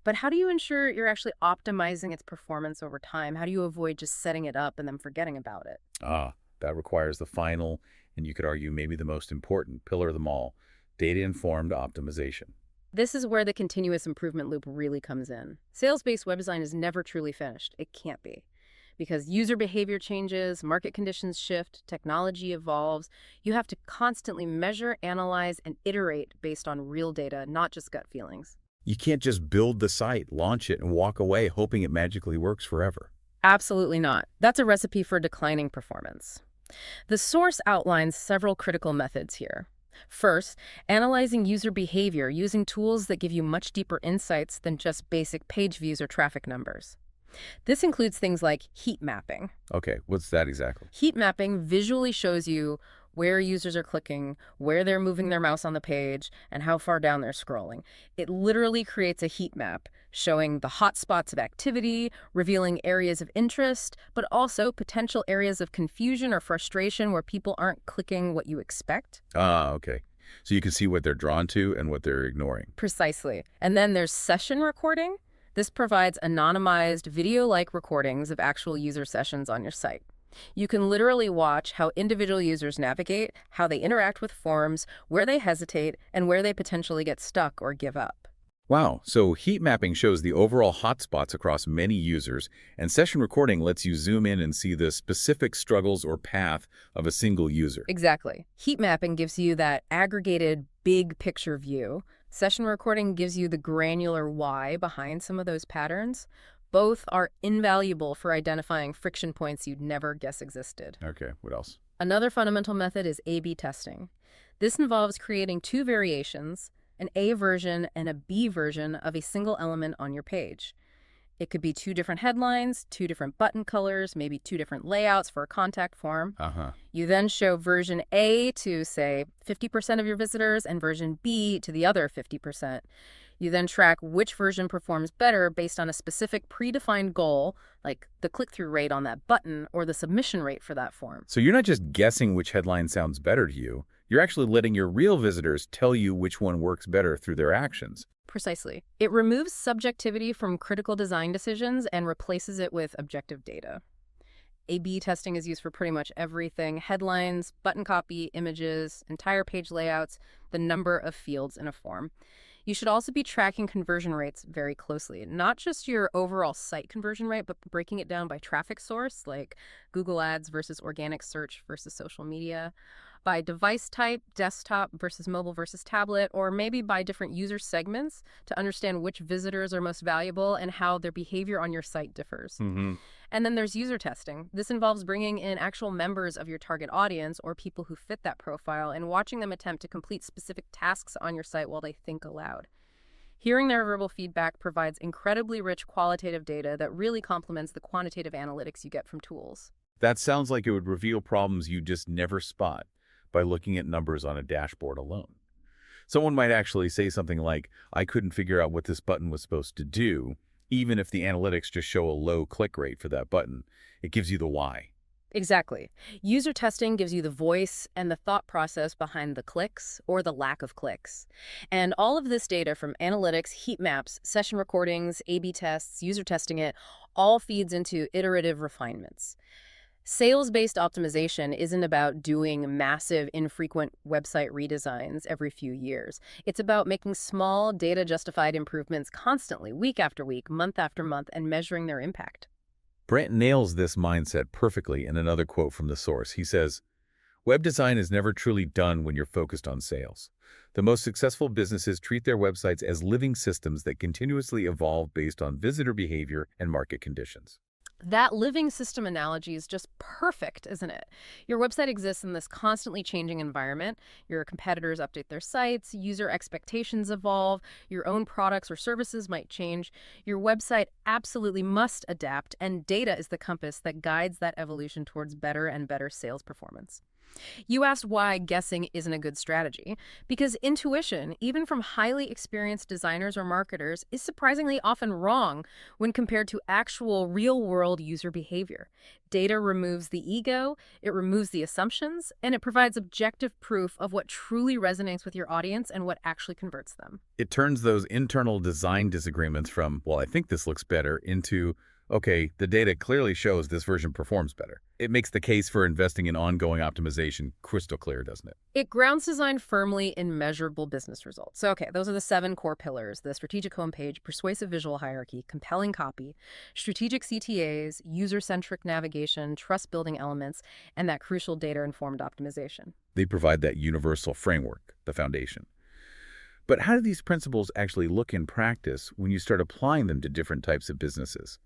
But how do you ensure you're actually optimizing its performance over time? How do you avoid just setting it up and then forgetting about it? That requires the final, and you could argue maybe the most important pillar of them all, data-informed optimization. This is where the continuous improvement loop really comes in. Sales-based web design is never truly finished. It can't be. Because user behavior changes, market conditions shift, technology evolves, you have to constantly measure, analyze, and iterate based on real data, not just gut feelings. You can't just build the site, launch it, and walk away hoping it magically works forever. Absolutely not. That's a recipe for declining performance. The source outlines several critical methods here. First, analyzing user behavior using tools that give you much deeper insights than just basic page views or traffic numbers. This includes things like heat mapping. Okay, what's that exactly? Heat mapping visually shows you where users are clicking, where they're moving their mouse on the page, and how far down they're scrolling. It literally creates a heat map showing the hot spots of activity, revealing areas of interest, but also potential areas of confusion or frustration where people aren't clicking what you expect. Okay. So you can see what they're drawn to and what they're ignoring. Precisely. And then there's session recording. This provides anonymized video-like recordings of actual user sessions on your site. You can literally watch how individual users navigate, how they interact with forms, where they hesitate, and where they potentially get stuck or give up. Wow, so heat mapping shows the overall hotspots across many users, and session recording lets you zoom in and see the specific struggles or path of a single user. Exactly. Heat mapping gives you that aggregated big picture view. Session recording gives you the granular why behind some of those patterns. Both are invaluable for identifying friction points you'd never guess existed. Okay, what else? Another fundamental method is A/B testing. This involves creating 2 variations, an A version and a B version of a single element on your page. It could be 2 different headlines, 2 different button colors, maybe 2 different layouts for a contact form. You then show version A to, say, 50% of your visitors and version B to the other 50%. You then track which version performs better based on a specific predefined goal, like the click-through rate on that button or the submission rate for that form. So you're not just guessing which headline sounds better to you. You're actually letting your real visitors tell you which one works better through their actions. Precisely. It removes subjectivity from critical design decisions and replaces it with objective data. A/B testing is used for pretty much everything: headlines, button copy, images, entire page layouts, the number of fields in a form. You should also be tracking conversion rates very closely, not just your overall site conversion rate, but breaking it down by traffic source, like Google Ads versus organic search versus social media, by device type, desktop versus mobile versus tablet, or maybe by different user segments to understand which visitors are most valuable and how their behavior on your site differs. And then there's user testing. This involves bringing in actual members of your target audience or people who fit that profile and watching them attempt to complete specific tasks on your site while they think aloud. Hearing their verbal feedback provides incredibly rich qualitative data that really complements the quantitative analytics you get from tools. That sounds like it would reveal problems you just never spot by looking at numbers on a dashboard alone. Someone might actually say something like, I couldn't figure out what this button was supposed to do, Even if the analytics just show a low click rate for that button, it gives you the why. Exactly. User testing gives you the voice and the thought process behind the clicks or the lack of clicks. And all of this data from analytics, heat maps, session recordings, A/B tests, user testing it, all feeds into iterative refinements. Sales-based optimization isn't about doing massive, infrequent website redesigns every few years. It's about making small, data-justified improvements constantly, week after week, month after month, and measuring their impact. Brent nails this mindset perfectly in another quote from the source. He says, "Web design is never truly done when you're focused on sales. The most successful businesses treat their websites as living systems that continuously evolve based on visitor behavior and market conditions." That living system analogy is just perfect, isn't it? Your website exists in this constantly changing environment. Your competitors update their sites, user expectations evolve, your own products or services might change. Your website absolutely must adapt, and data is the compass that guides that evolution towards better and better sales performance. You asked why guessing isn't a good strategy, because intuition, even from highly experienced designers or marketers, is surprisingly often wrong when compared to actual real-world user behavior. Data removes the ego, it removes the assumptions, and it provides objective proof of what truly resonates with your audience and what actually converts them. It turns those internal design disagreements from, well, I think this looks better, into, okay, the data clearly shows this version performs better. It makes the case for investing in ongoing optimization crystal clear, doesn't it? It grounds design firmly in measurable business results. So, okay, those are the 7 core pillars: the strategic homepage, persuasive visual hierarchy, compelling copy, strategic CTAs, user-centric navigation, trust-building elements, and that crucial data-informed optimization. They provide that universal framework, the foundation. But how do these principles actually look in practice when you start applying them to different types of businesses?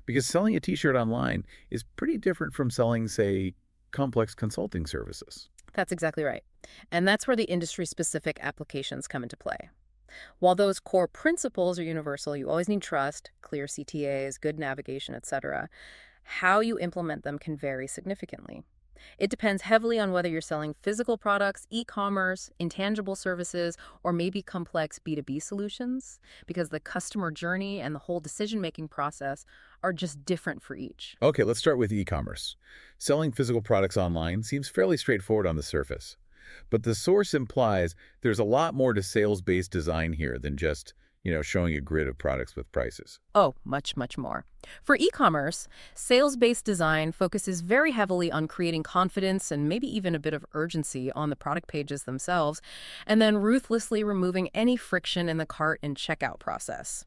Because selling a t-shirt online is pretty different from selling, say, complex consulting services. That's exactly right. And that's where the industry-specific applications come into play. While those core principles are universal, you always need trust, clear CTAs, good navigation, etc. How you implement them can vary significantly. It depends heavily on whether you're selling physical products, e-commerce, intangible services, or maybe complex B2B solutions, because the customer journey and the whole decision-making process are just different for each. Okay, let's start with e-commerce. Selling physical products online seems fairly straightforward on the surface. But the source implies there's a lot more to sales-based design here than just, showing a grid of products with prices. Oh, much, much more. For e-commerce, sales-based design focuses very heavily on creating confidence and maybe even a bit of urgency on the product pages themselves, and then ruthlessly removing any friction in the cart and checkout process.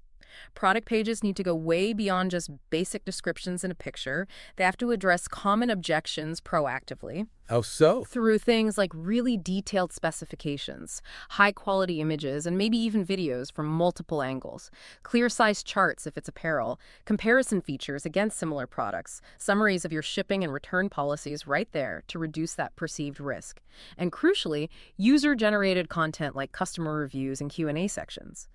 Product pages need to go way beyond just basic descriptions in a picture. They have to address common objections proactively. How so? Through things like really detailed specifications, high-quality images, and maybe even videos from multiple angles, clear-sized charts if it's apparel, comparison features against similar products, summaries of your shipping and return policies right there to reduce that perceived risk, and crucially, user-generated content like customer reviews and Q&A sections.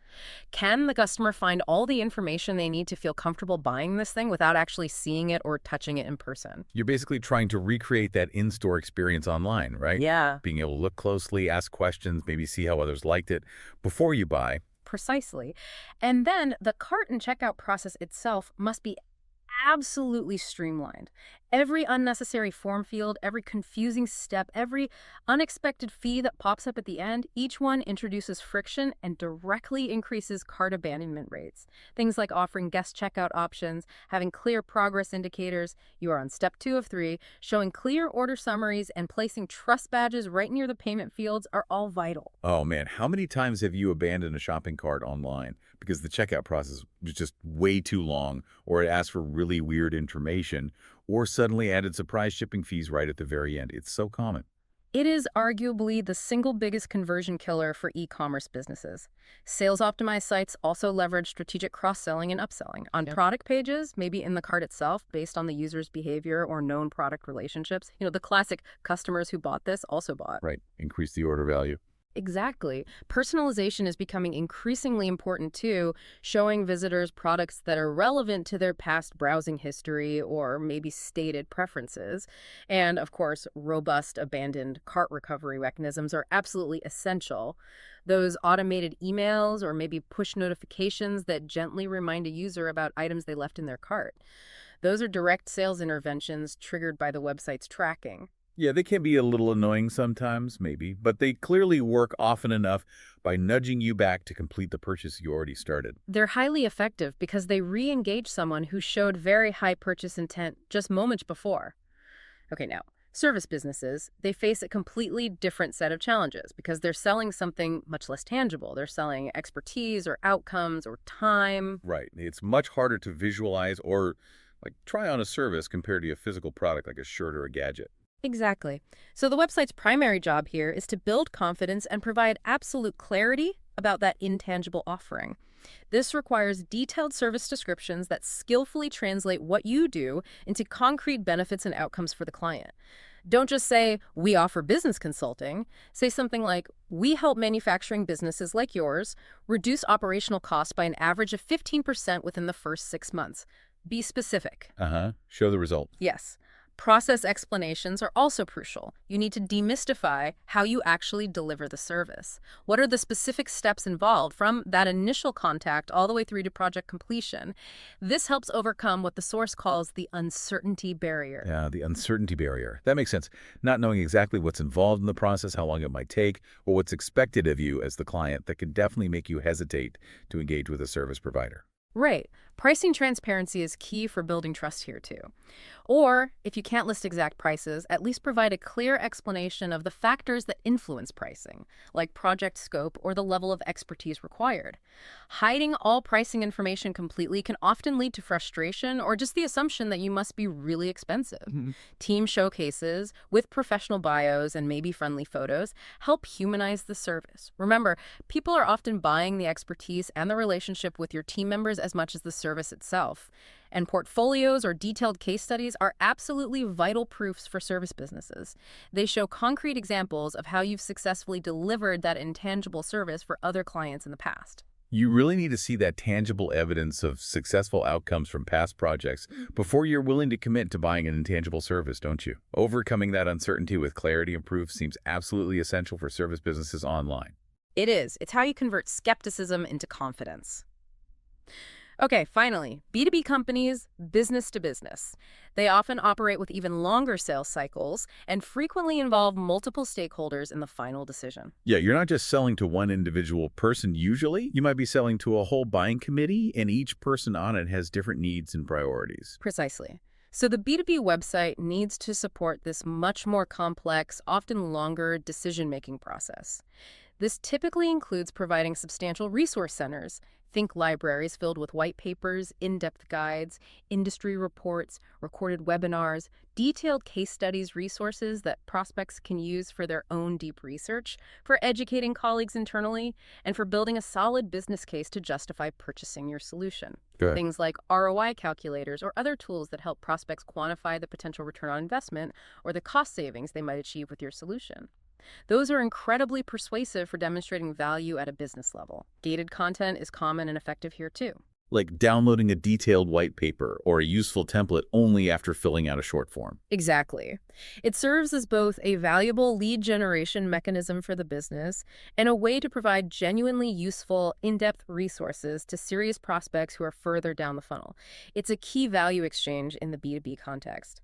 Can the customer find all the information they need to feel comfortable buying this thing without actually seeing it or touching it in person? You're basically trying to recreate that in-store experience online, right? Yeah. Being able to look closely, ask questions, maybe see how others liked it before you buy. Precisely. And then the cart and checkout process itself must be absolutely streamlined. Every unnecessary form field, every confusing step, every unexpected fee that pops up at the end, each one introduces friction and directly increases cart abandonment rates. Things like offering guest checkout options, having clear progress indicators, you are on step 2 of 3, showing clear order summaries, and placing trust badges right near the payment fields are all vital. Oh man, how many times have you abandoned a shopping cart online because the checkout process was just way too long, or it asked for really weird information, or suddenly added surprise shipping fees right at the very end? It's so common. It is arguably the single biggest conversion killer for e-commerce businesses. Sales-optimized sites also leverage strategic cross-selling and upselling. On product pages, maybe in the cart itself, based on the user's behavior or known product relationships. The classic customers who bought this also bought. Right, increase the order value. Exactly. Personalization is becoming increasingly important too, showing visitors products that are relevant to their past browsing history or maybe stated preferences. And of course, robust abandoned cart recovery mechanisms are absolutely essential. Those automated emails or maybe push notifications that gently remind a user about items they left in their cart. Those are direct sales interventions triggered by the website's tracking. Yeah, they can be a little annoying sometimes, maybe, but they clearly work often enough by nudging you back to complete the purchase you already started. They're highly effective because they re-engage someone who showed very high purchase intent just moments before. Okay, now, service businesses, they face a completely different set of challenges because they're selling something much less tangible. They're selling expertise or outcomes or time. Right. It's much harder to visualize or try on a service compared to a physical product like a shirt or a gadget. Exactly. So the website's primary job here is to build confidence and provide absolute clarity about that intangible offering. This requires detailed service descriptions that skillfully translate what you do into concrete benefits and outcomes for the client. Don't just say, we offer business consulting. Say something like, we help manufacturing businesses like yours reduce operational costs by an average of 15% within the first 6 months. Be specific. Show the result. Yes. Process explanations are also crucial. You need to demystify how you actually deliver the service. What are the specific steps involved from that initial contact all the way through to project completion? This helps overcome what the source calls the uncertainty barrier. Yeah, the uncertainty barrier. That makes sense. Not knowing exactly what's involved in the process, how long it might take, or what's expected of you as the client, that can definitely make you hesitate to engage with a service provider. Right. Pricing transparency is key for building trust here, too. Or, if you can't list exact prices, at least provide a clear explanation of the factors that influence pricing, like project scope or the level of expertise required. Hiding all pricing information completely can often lead to frustration or just the assumption that you must be really expensive. Team showcases with professional bios and maybe friendly photos help humanize the service. Remember, people are often buying the expertise and the relationship with your team members as much as the service itself. And portfolios or detailed case studies are absolutely vital proofs for service businesses. They show concrete examples of how you've successfully delivered that intangible service for other clients in the past. You really need to see that tangible evidence of successful outcomes from past projects before you're willing to commit to buying an intangible service, don't you? Overcoming that uncertainty with clarity and proof seems absolutely essential for service businesses online. It is. It's how you convert skepticism into confidence. Okay, finally, B2B companies, business to business. They often operate with even longer sales cycles and frequently involve multiple stakeholders in the final decision. Yeah, you're not just selling to one individual person usually. You might be selling to a whole buying committee, and each person on it has different needs and priorities. Precisely. So the B2B website needs to support this much more complex, often longer decision-making process. This typically includes providing substantial resource centers. Think libraries filled with white papers, in-depth guides, industry reports, recorded webinars, detailed case studies, resources that prospects can use for their own deep research, for educating colleagues internally, and for building a solid business case to justify purchasing your solution. Good. Things like ROI calculators or other tools that help prospects quantify the potential return on investment or the cost savings they might achieve with your solution. Those are incredibly persuasive for demonstrating value at a business level. Gated content is common and effective here too. Like downloading a detailed white paper or a useful template only after filling out a short form. Exactly. It serves as both a valuable lead generation mechanism for the business and a way to provide genuinely useful, in-depth resources to serious prospects who are further down the funnel. It's a key value exchange in the B2B context.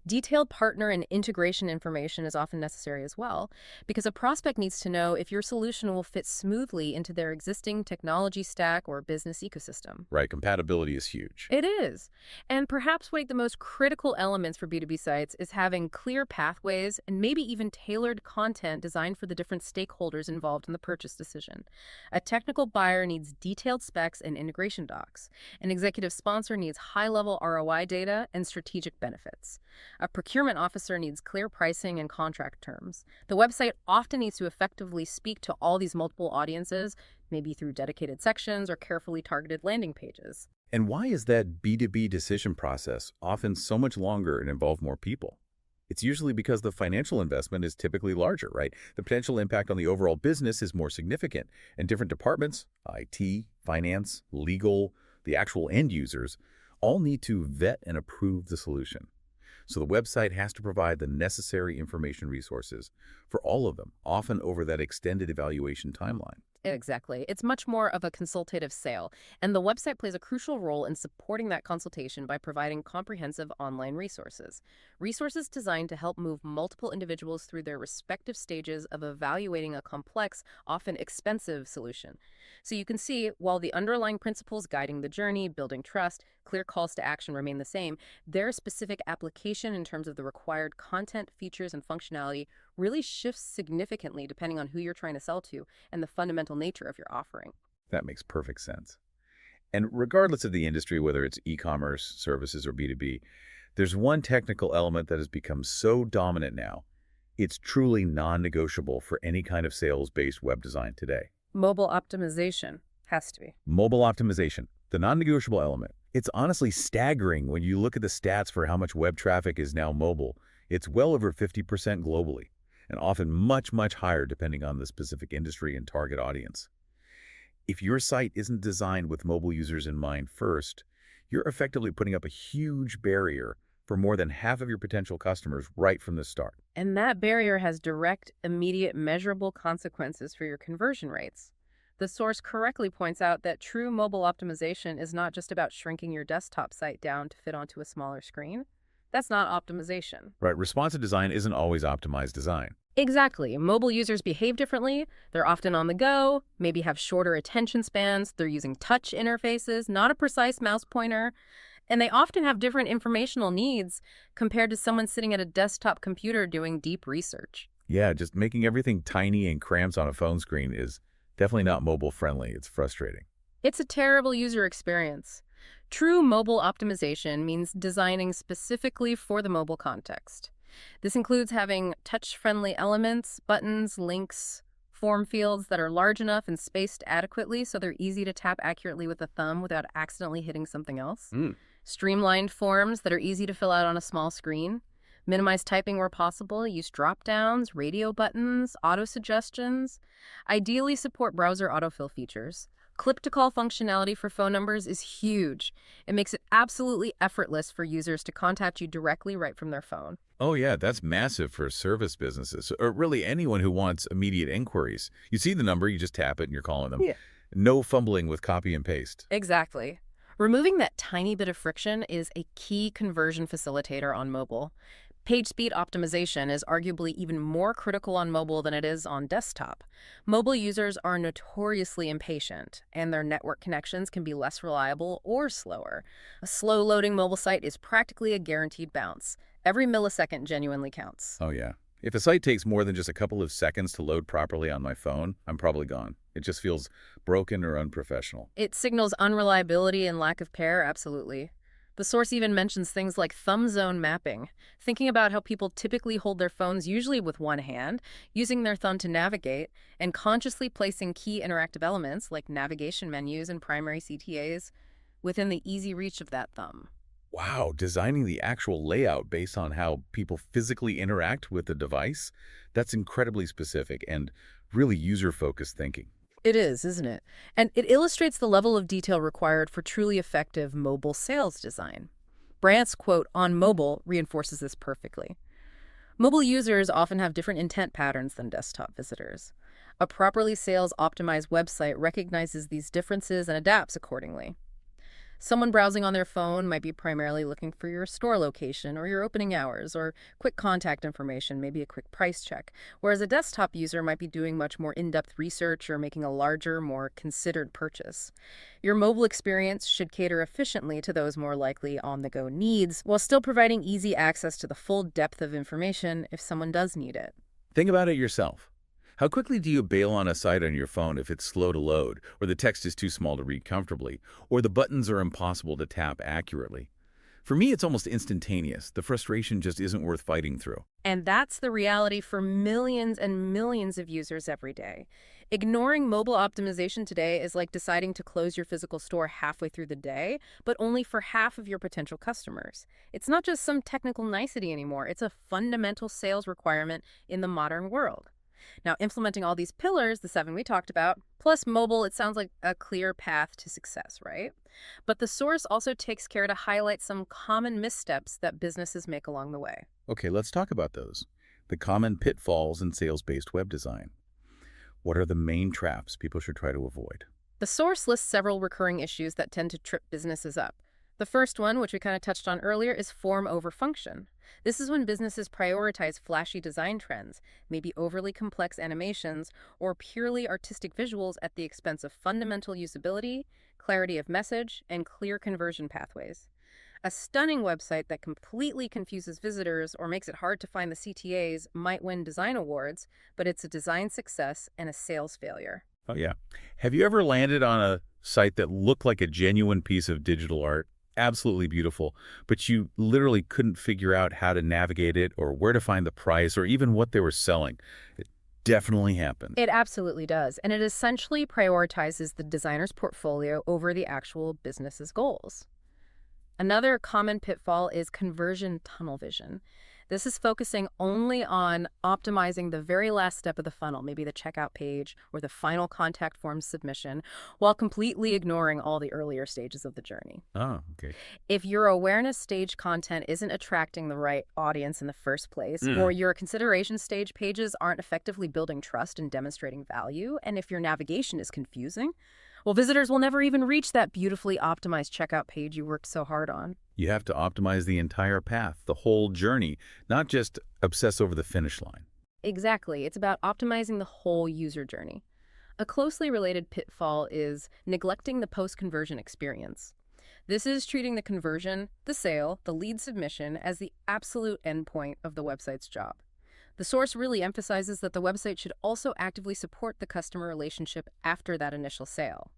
Detailed partner and integration information is often necessary as well, because a prospect needs to know if your solution will fit smoothly into their existing technology stack or business ecosystem. Right, compatibility is huge. It is. And perhaps one of the most critical elements for B2B sites is having clear pathways and maybe even tailored content designed for the different stakeholders involved in the purchase decision. A technical buyer needs detailed specs and integration docs. An executive sponsor needs high-level ROI data and strategic benefits. A procurement officer needs clear pricing and contract terms. The website often needs to effectively speak to all these multiple audiences, maybe through dedicated sections or carefully targeted landing pages. And why is that B2B decision process often so much longer and involve more people? It's usually because the financial investment is typically larger, right? The potential impact on the overall business is more significant, and different departments, IT, finance, legal, the actual end users, all need to vet and approve the solution. So the website has to provide the necessary information resources for all of them, often over that extended evaluation timeline. Exactly. It's much more of a consultative sale, and the website plays a crucial role in supporting that consultation by providing comprehensive online resources. Resources designed to help move multiple individuals through their respective stages of evaluating a complex, often expensive solution. So you can see, while the underlying principles guiding the journey, building trust, clear calls to action remain the same, their specific application in terms of the required content, features, and functionality really shifts significantly depending on who you're trying to sell to and the fundamental nature of your offering. That makes perfect sense. And regardless of the industry, whether it's e-commerce, services, or B2B, there's one technical element that has become so dominant now. It's truly non-negotiable for any kind of sales-based web design today. Mobile optimization has to be. Mobile optimization, the non-negotiable element. It's honestly staggering when you look at the stats for how much web traffic is now mobile. It's well over 50% globally, and often much, much higher depending on the specific industry and target audience. If your site isn't designed with mobile users in mind first, you're effectively putting up a huge barrier for more than half of your potential customers right from the start. And that barrier has direct, immediate, measurable consequences for your conversion rates. The source correctly points out that true mobile optimization is not just about shrinking your desktop site down to fit onto a smaller screen. That's not optimization. Right, responsive design isn't always optimized design. Exactly. Mobile users behave differently. They're often on the go, maybe have shorter attention spans. They're using touch interfaces, not a precise mouse pointer. And they often have different informational needs compared to someone sitting at a desktop computer doing deep research. Yeah, just making everything tiny and cramped on a phone screen is definitely not mobile friendly. It's frustrating. It's a terrible user experience. True mobile optimization means designing specifically for the mobile context. This includes having touch-friendly elements, buttons, links, form fields that are large enough and spaced adequately so they're easy to tap accurately with a thumb without accidentally hitting something else. Streamlined forms that are easy to fill out on a small screen. Minimize typing where possible. Use drop-downs, radio buttons, auto-suggestions. Ideally support browser autofill features. Clip-to-call functionality for phone numbers is huge. It makes it absolutely effortless for users to contact you directly right from their phone. Oh yeah, that's massive for service businesses, or really anyone who wants immediate inquiries. You see the number, you just tap it and you're calling them. Yeah. No fumbling with copy and paste. Exactly. Removing that tiny bit of friction is a key conversion facilitator on mobile. Page speed optimization is arguably even more critical on mobile than it is on desktop. Mobile users are notoriously impatient, and their network connections can be less reliable or slower. A slow-loading mobile site is practically a guaranteed bounce. Every millisecond genuinely counts. Oh yeah. If a site takes more than just a couple of seconds to load properly on my phone, I'm probably gone. It just feels broken or unprofessional. It signals unreliability and lack of care, absolutely. The source even mentions things like thumb zone mapping, thinking about how people typically hold their phones usually with one hand, using their thumb to navigate, and consciously placing key interactive elements like navigation menus and primary CTAs within the easy reach of that thumb. Wow, designing the actual layout based on how people physically interact with the device, that's incredibly specific and really user-focused thinking. It is, isn't it? And it illustrates the level of detail required for truly effective mobile sales design. Brandt's quote, "on mobile," reinforces this perfectly. Mobile users often have different intent patterns than desktop visitors. A properly sales-optimized website recognizes these differences and adapts accordingly. Someone browsing on their phone might be primarily looking for your store location or your opening hours or quick contact information, maybe a quick price check, whereas a desktop user might be doing much more in-depth research or making a larger, more considered purchase. Your mobile experience should cater efficiently to those more likely on-the-go needs while still providing easy access to the full depth of information if someone does need it. Think about it yourself. How quickly do you bail on a site on your phone if it's slow to load, or the text is too small to read comfortably, or the buttons are impossible to tap accurately? For me, it's almost instantaneous. The frustration just isn't worth fighting through. And that's the reality for millions and millions of users every day. Ignoring mobile optimization today is like deciding to close your physical store halfway through the day, but only for half of your potential customers. It's not just some technical nicety anymore. It's a fundamental sales requirement in the modern world. Now, implementing all these pillars, the 7 we talked about, plus mobile, it sounds like a clear path to success, right? But the source also takes care to highlight some common missteps that businesses make along the way. Okay, let's talk about those. The common pitfalls in sales-based web design. What are the main traps people should try to avoid? The source lists several recurring issues that tend to trip businesses up. The first one, which we kind of touched on earlier, is form over function. This is when businesses prioritize flashy design trends, maybe overly complex animations, or purely artistic visuals at the expense of fundamental usability, clarity of message, and clear conversion pathways. A stunning website that completely confuses visitors or makes it hard to find the CTAs might win design awards, but it's a design success and a sales failure. Oh, yeah. Have you ever landed on a site that looked like a genuine piece of digital art? Absolutely beautiful, but you literally couldn't figure out how to navigate it or where to find the price or even what they were selling. It definitely happened. It absolutely does, and it essentially prioritizes the designer's portfolio over the actual business's goals. Another common pitfall is conversion tunnel vision. This is focusing only on optimizing the very last step of the funnel, maybe the checkout page or the final contact form submission, while completely ignoring all the earlier stages of the journey. Oh, okay. If your awareness stage content isn't attracting the right audience in the first place, or your consideration stage pages aren't effectively building trust and demonstrating value, and if your navigation is confusing, well, visitors will never even reach that beautifully optimized checkout page you worked so hard on. You have to optimize the entire path, the whole journey, not just obsess over the finish line. Exactly. It's about optimizing the whole user journey. A closely related pitfall is neglecting the post-conversion experience. This is treating the conversion, the sale, the lead submission as the absolute endpoint of the website's job. The source really emphasizes that the website should also actively support the customer relationship after that initial sale,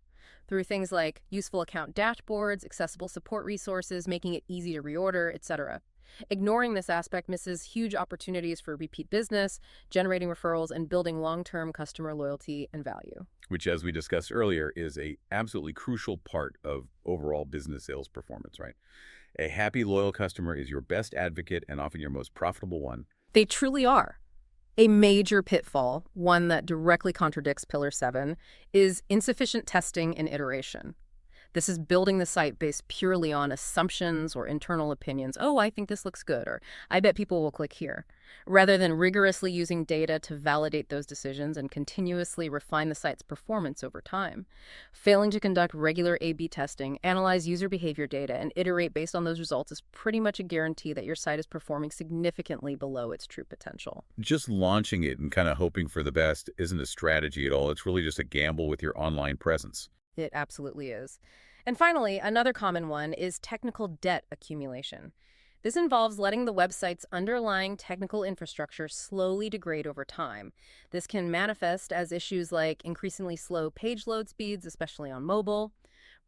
through things like useful account dashboards, accessible support resources, making it easy to reorder, etc. Ignoring this aspect misses huge opportunities for repeat business, generating referrals, and building long-term customer loyalty and value. Which, as we discussed earlier, is a absolutely crucial part of overall business sales performance, right? A happy, loyal customer is your best advocate and often your most profitable one. They truly are. A major pitfall, one that directly contradicts Pillar 7, is insufficient testing and iteration. This is building the site based purely on assumptions or internal opinions. Oh, I think this looks good, or I bet people will click here, rather than rigorously using data to validate those decisions and continuously refine the site's performance over time. Failing to conduct regular A/B testing, analyze user behavior data, and iterate based on those results is pretty much a guarantee that your site is performing significantly below its true potential. Just launching it and kind of hoping for the best isn't a strategy at all. It's really just a gamble with your online presence. It absolutely is. And finally, another common one is technical debt accumulation. This involves letting the website's underlying technical infrastructure slowly degrade over time. This can manifest as issues like increasingly slow page load speeds, especially on mobile,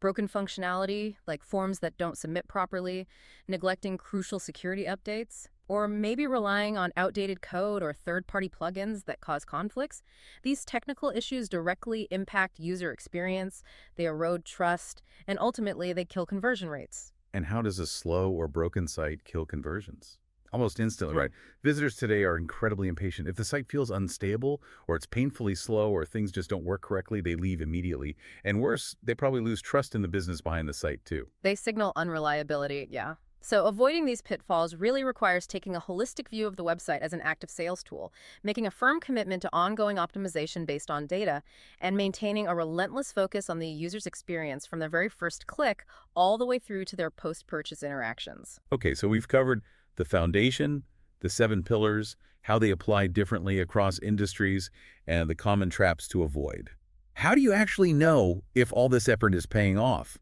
broken functionality, like forms that don't submit properly, neglecting crucial security updates, or maybe relying on outdated code or third-party plugins that cause conflicts. These technical issues directly impact user experience, they erode trust, and ultimately they kill conversion rates. And how does a slow or broken site kill conversions? Almost instantly, right? Visitors today are incredibly impatient. If the site feels unstable or it's painfully slow or things just don't work correctly, they leave immediately. And worse, they probably lose trust in the business behind the site too. They signal unreliability, yeah. So avoiding these pitfalls really requires taking a holistic view of the website as an active sales tool, making a firm commitment to ongoing optimization based on data, and maintaining a relentless focus on the user's experience from their very first click all the way through to their post-purchase interactions. Okay, so we've covered the foundation, the 7 pillars, how they apply differently across industries, and the common traps to avoid. How do you actually know if all this effort is paying off?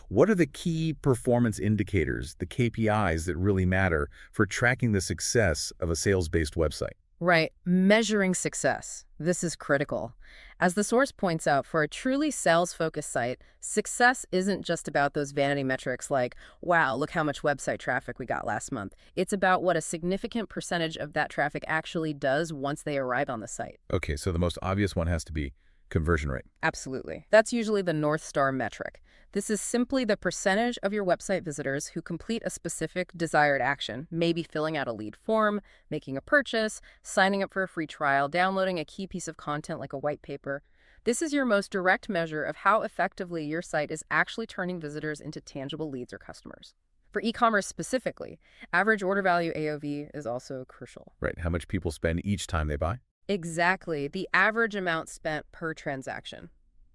What are the key performance indicators, the KPIs that really matter for tracking the success of a sales-based website? Right. Measuring success. This is critical. As the source points out, for a truly sales-focused site, success isn't just about those vanity metrics like, wow, look how much website traffic we got last month. It's about what a significant percentage of that traffic actually does once they arrive on the site. Okay, so the most obvious one has to be conversion rate. Absolutely. That's usually the North Star metric. This is simply the percentage of your website visitors who complete a specific desired action, maybe filling out a lead form, making a purchase, signing up for a free trial, downloading a key piece of content like a white paper. This is your most direct measure of how effectively your site is actually turning visitors into tangible leads or customers. For e-commerce specifically, average order value AOV is also crucial. Right, how much people spend each time they buy? Exactly, the average amount spent per transaction.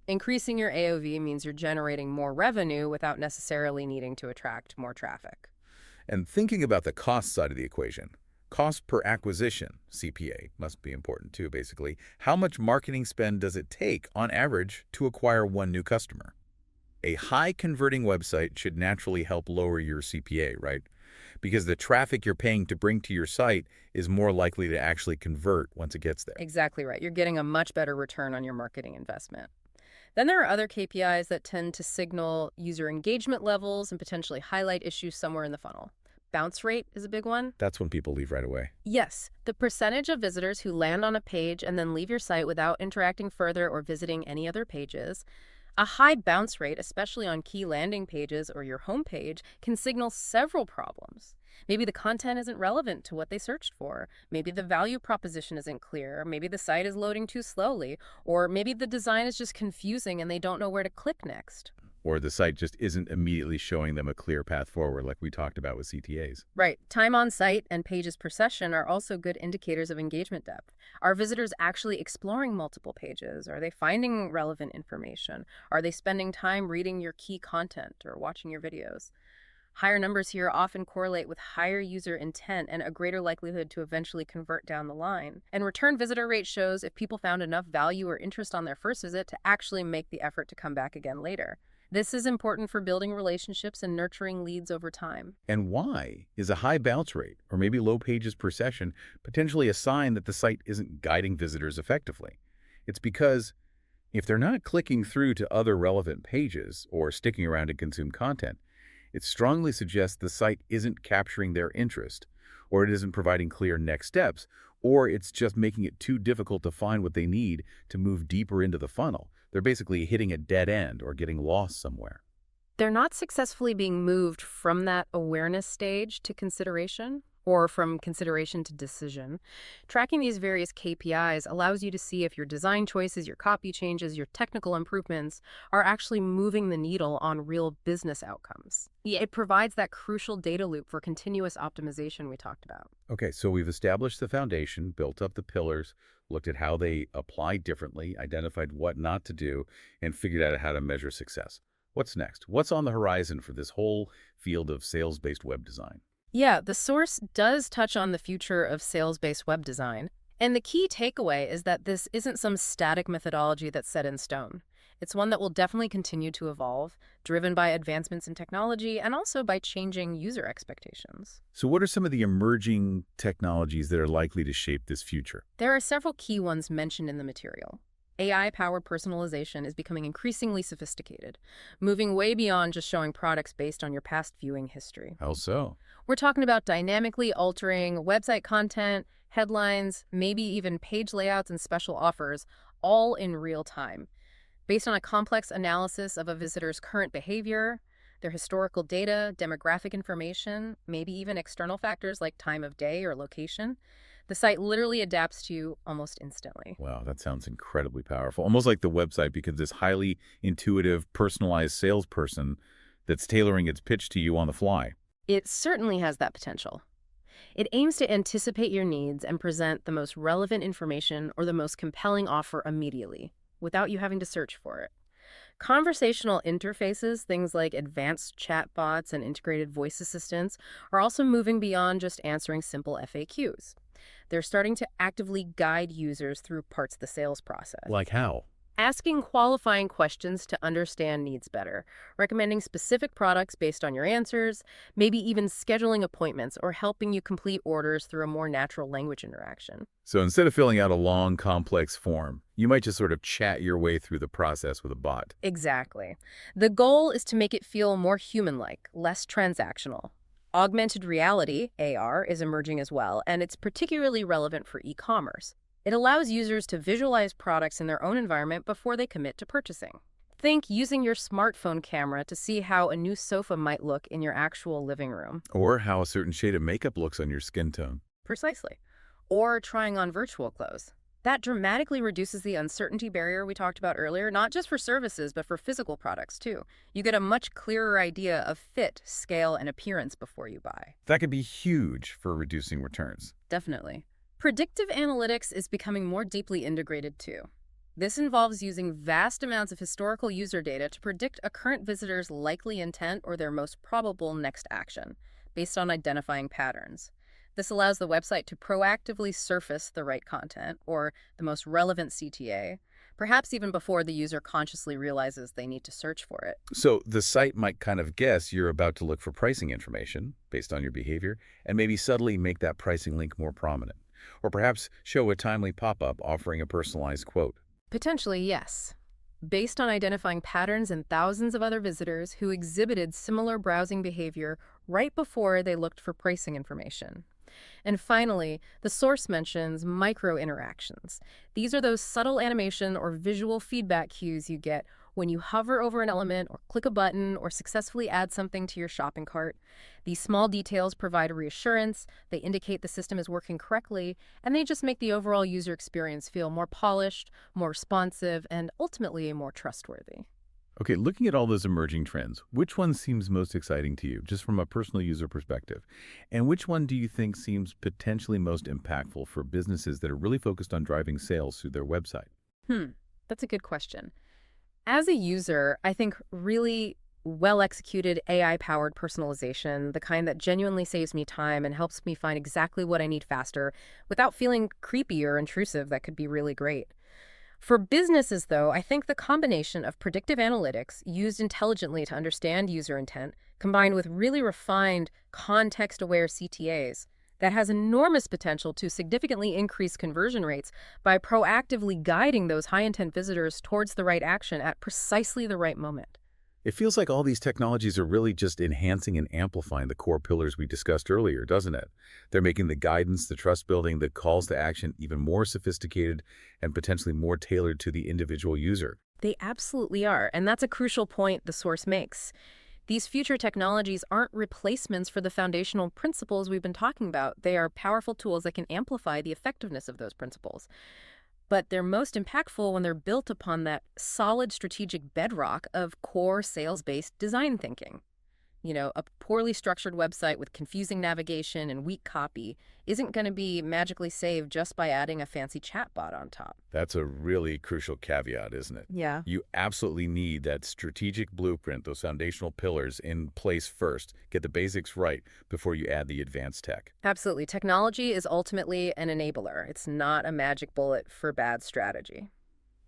Increasing your AOV means you're generating more revenue without necessarily needing to attract more traffic. And thinking about the cost side of the equation, cost per acquisition, CPA, must be important too, basically. How much marketing spend does it take, on average, to acquire one new customer? A high-converting website should naturally help lower your CPA, right? Because the traffic you're paying to bring to your site is more likely to actually convert once it gets there. Exactly right. You're getting a much better return on your marketing investment. Then there are other KPIs that tend to signal user engagement levels and potentially highlight issues somewhere in the funnel. Bounce rate is a big one. That's when people leave right away. Yes, the percentage of visitors who land on a page and then leave your site without interacting further or visiting any other pages. A high bounce rate, especially on key landing pages or your homepage, can signal several problems. Maybe the content isn't relevant to what they searched for. Maybe the value proposition isn't clear. Maybe the site is loading too slowly. Or maybe the design is just confusing and they don't know where to click next. Or the site just isn't immediately showing them a clear path forward like we talked about with CTAs. Right. Time on site and pages per session are also good indicators of engagement depth. Are visitors actually exploring multiple pages? Are they finding relevant information? Are they spending time reading your key content or watching your videos? Higher numbers here often correlate with higher user intent and a greater likelihood to eventually convert down the line. And return visitor rate shows if people found enough value or interest on their first visit to actually make the effort to come back again later. This is important for building relationships and nurturing leads over time. And why is a high bounce rate, or maybe low pages per session, potentially a sign that the site isn't guiding visitors effectively? It's because if they're not clicking through to other relevant pages or sticking around to consume content, it strongly suggests the site isn't capturing their interest, or it isn't providing clear next steps, or it's just making it too difficult to find what they need to move deeper into the funnel. They're basically hitting a dead end or getting lost somewhere. They're not successfully being moved from that awareness stage to consideration, or from consideration to decision. Tracking these various KPIs allows you to see if your design choices, your copy changes, your technical improvements are actually moving the needle on real business outcomes. It provides that crucial data loop for continuous optimization we talked about. Okay, so we've established the foundation, built up the pillars, looked at how they apply differently, identified what not to do, and figured out how to measure success. What's next? What's on the horizon for this whole field of sales-based web design? Yeah, the source does touch on the future of sales-based web design. And the key takeaway is that this isn't some static methodology that's set in stone. It's one that will definitely continue to evolve, driven by advancements in technology and also by changing user expectations. So what are some of the emerging technologies that are likely to shape this future? There are several key ones mentioned in the material. AI-powered personalization is becoming increasingly sophisticated, moving way beyond just showing products based on your past viewing history. How so? We're talking about dynamically altering website content, headlines, maybe even page layouts and special offers, all in real time. Based on a complex analysis of a visitor's current behavior, their historical data, demographic information, maybe even external factors like time of day or location, the site literally adapts to you almost instantly. Wow, that sounds incredibly powerful. Almost like the website becomes this highly intuitive, personalized salesperson that's tailoring its pitch to you on the fly. It certainly has that potential. It aims to anticipate your needs and present the most relevant information or the most compelling offer immediately, without you having to search for it. Conversational interfaces, things like advanced chatbots and integrated voice assistants, are also moving beyond just answering simple FAQs. They're starting to actively guide users through parts of the sales process. Like how? Asking qualifying questions to understand needs better, recommending specific products based on your answers, maybe even scheduling appointments or helping you complete orders through a more natural language interaction. So instead of filling out a long, complex form, you might just sort of chat your way through the process with a bot. Exactly. The goal is to make it feel more human-like, less transactional. Augmented reality, AR, is emerging as well, and it's particularly relevant for e-commerce. It allows users to visualize products in their own environment before they commit to purchasing. Think using your smartphone camera to see how a new sofa might look in your actual living room. Or how a certain shade of makeup looks on your skin tone. Precisely. Or trying on virtual clothes. That dramatically reduces the uncertainty barrier we talked about earlier, not just for services, but for physical products, too. You get a much clearer idea of fit, scale, and appearance before you buy. That could be huge for reducing returns. Definitely. Predictive analytics is becoming more deeply integrated, too. This involves using vast amounts of historical user data to predict a current visitor's likely intent or their most probable next action, based on identifying patterns. This allows the website to proactively surface the right content, or the most relevant CTA, perhaps even before the user consciously realizes they need to search for it. So the site might kind of guess you're about to look for pricing information based on your behavior, and maybe subtly make that pricing link more prominent. Or perhaps show a timely pop-up offering a personalized quote. Potentially, yes. Based on identifying patterns in thousands of other visitors who exhibited similar browsing behavior right before they looked for pricing information. And finally, the source mentions micro-interactions. These are those subtle animation or visual feedback cues you get when you hover over an element or click a button or successfully add something to your shopping cart. These small details provide reassurance, they indicate the system is working correctly, and they just make the overall user experience feel more polished, more responsive, and ultimately more trustworthy. Okay, looking at all those emerging trends, which one seems most exciting to you, just from a personal user perspective? And which one do you think seems potentially most impactful for businesses that are really focused on driving sales through their website? That's a good question. As a user, I think really well-executed AI-powered personalization, the kind that genuinely saves me time and helps me find exactly what I need faster without feeling creepy or intrusive, that could be really great. For businesses, though, I think the combination of predictive analytics used intelligently to understand user intent, combined with really refined, context-aware CTAs, that has enormous potential to significantly increase conversion rates by proactively guiding those high-intent visitors towards the right action at precisely the right moment. It feels like all these technologies are really just enhancing and amplifying the core pillars we discussed earlier, doesn't it? They're making the guidance, the trust building, the calls to action even more sophisticated and potentially more tailored to the individual user. They absolutely are, and that's a crucial point the source makes. These future technologies aren't replacements for the foundational principles we've been talking about. They are powerful tools that can amplify the effectiveness of those principles. But they're most impactful when they're built upon that solid strategic bedrock of core sales-based design thinking. You know, a poorly structured website with confusing navigation and weak copy isn't going to be magically saved just by adding a fancy chatbot on top. That's a really crucial caveat, isn't it? Yeah. You absolutely need that strategic blueprint, those foundational pillars in place first. Get the basics right before you add the advanced tech. Absolutely. Technology is ultimately an enabler. It's not a magic bullet for bad strategy.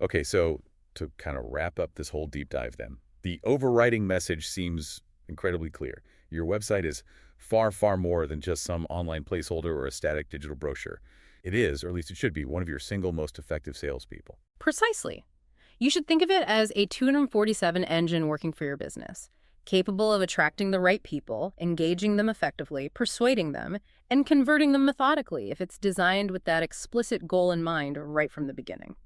Okay, so to kind of wrap up this whole deep dive then, the overriding message seems incredibly clear. Your website is far, far more than just some online placeholder or a static digital brochure. It is, or at least it should be, one of your single most effective salespeople. Precisely. You should think of it as a 247 engine working for your business, capable of attracting the right people, engaging them effectively, persuading them, and converting them methodically if it's designed with that explicit goal in mind right from the beginning.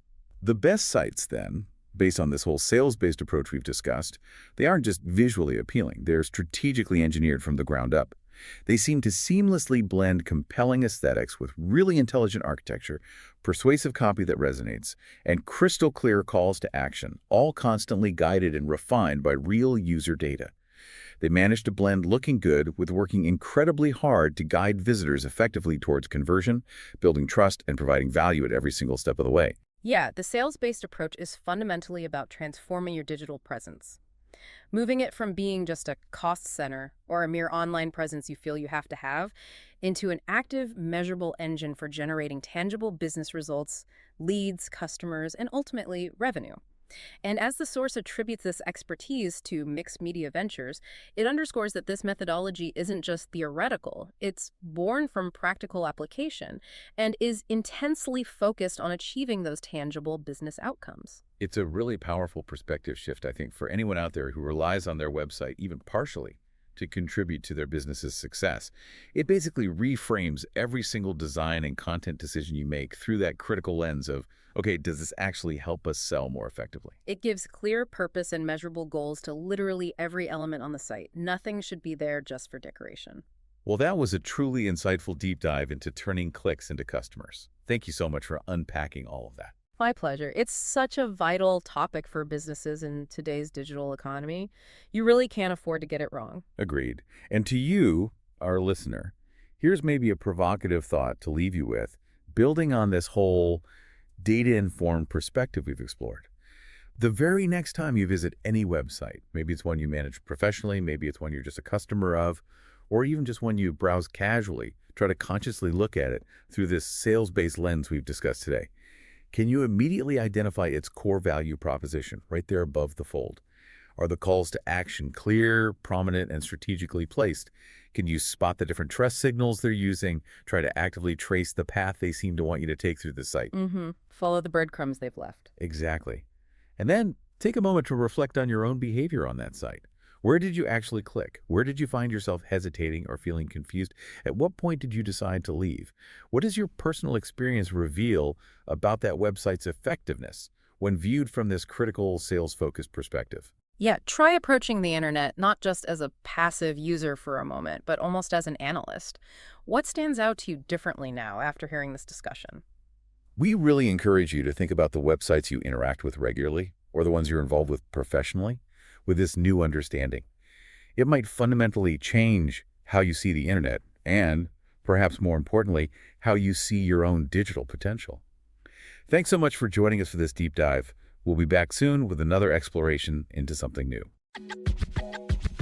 The best sites, then, based on this whole sales-based approach we've discussed, they aren't just visually appealing. They're strategically engineered from the ground up. They seem to seamlessly blend compelling aesthetics with really intelligent architecture, persuasive copy that resonates, and crystal clear calls to action, all constantly guided and refined by real user data. They manage to blend looking good with working incredibly hard to guide visitors effectively towards conversion, building trust, and providing value at every single step of the way. Yeah, the sales-based approach is fundamentally about transforming your digital presence. Moving it from being just a cost center or a mere online presence you feel you have to have into an active, measurable engine for generating tangible business results, leads, customers, and ultimately revenue. And as the source attributes this expertise to Mixed Media Ventures, it underscores that this methodology isn't just theoretical. It's born from practical application and is intensely focused on achieving those tangible business outcomes. It's a really powerful perspective shift, I think, for anyone out there who relies on their website, even partially, to contribute to their business's success. It basically reframes every single design and content decision you make through that critical lens of, okay, does this actually help us sell more effectively? It gives clear purpose and measurable goals to literally every element on the site. Nothing should be there just for decoration. Well, that was a truly insightful deep dive into turning clicks into customers. Thank you so much for unpacking all of that. My pleasure. It's such a vital topic for businesses in today's digital economy. You really can't afford to get it wrong. Agreed. And to you, our listener, here's maybe a provocative thought to leave you with, building on this whole data-informed perspective we've explored. The very next time you visit any website, maybe it's one you manage professionally, maybe it's one you're just a customer of, or even just one you browse casually, try to consciously look at it through this sales-based lens we've discussed today. Can you immediately identify its core value proposition right there above the fold? Are the calls to action clear, prominent, and strategically placed? Can you spot the different trust signals they're using? Try to actively trace the path they seem to want you to take through the site. Follow the breadcrumbs they've left. Exactly. And then take a moment to reflect on your own behavior on that site. Where did you actually click? Where did you find yourself hesitating or feeling confused? At what point did you decide to leave? What does your personal experience reveal about that website's effectiveness when viewed from this critical sales-focused perspective? Yeah, try approaching the internet not just as a passive user for a moment, but almost as an analyst. What stands out to you differently now after hearing this discussion? We really encourage you to think about the websites you interact with regularly, or the ones you're involved with professionally, with this new understanding. It might fundamentally change how you see the internet and, perhaps more importantly, how you see your own digital potential. Thanks so much for joining us for this deep dive. We'll be back soon with another exploration into something new.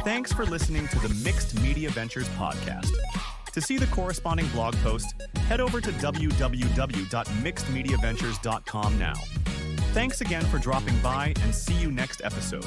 Thanks for listening to the Mixed Media Ventures podcast. To see the corresponding blog post, head over to www.mixedmediaventures.com now. Thanks again for dropping by, and see you next episode.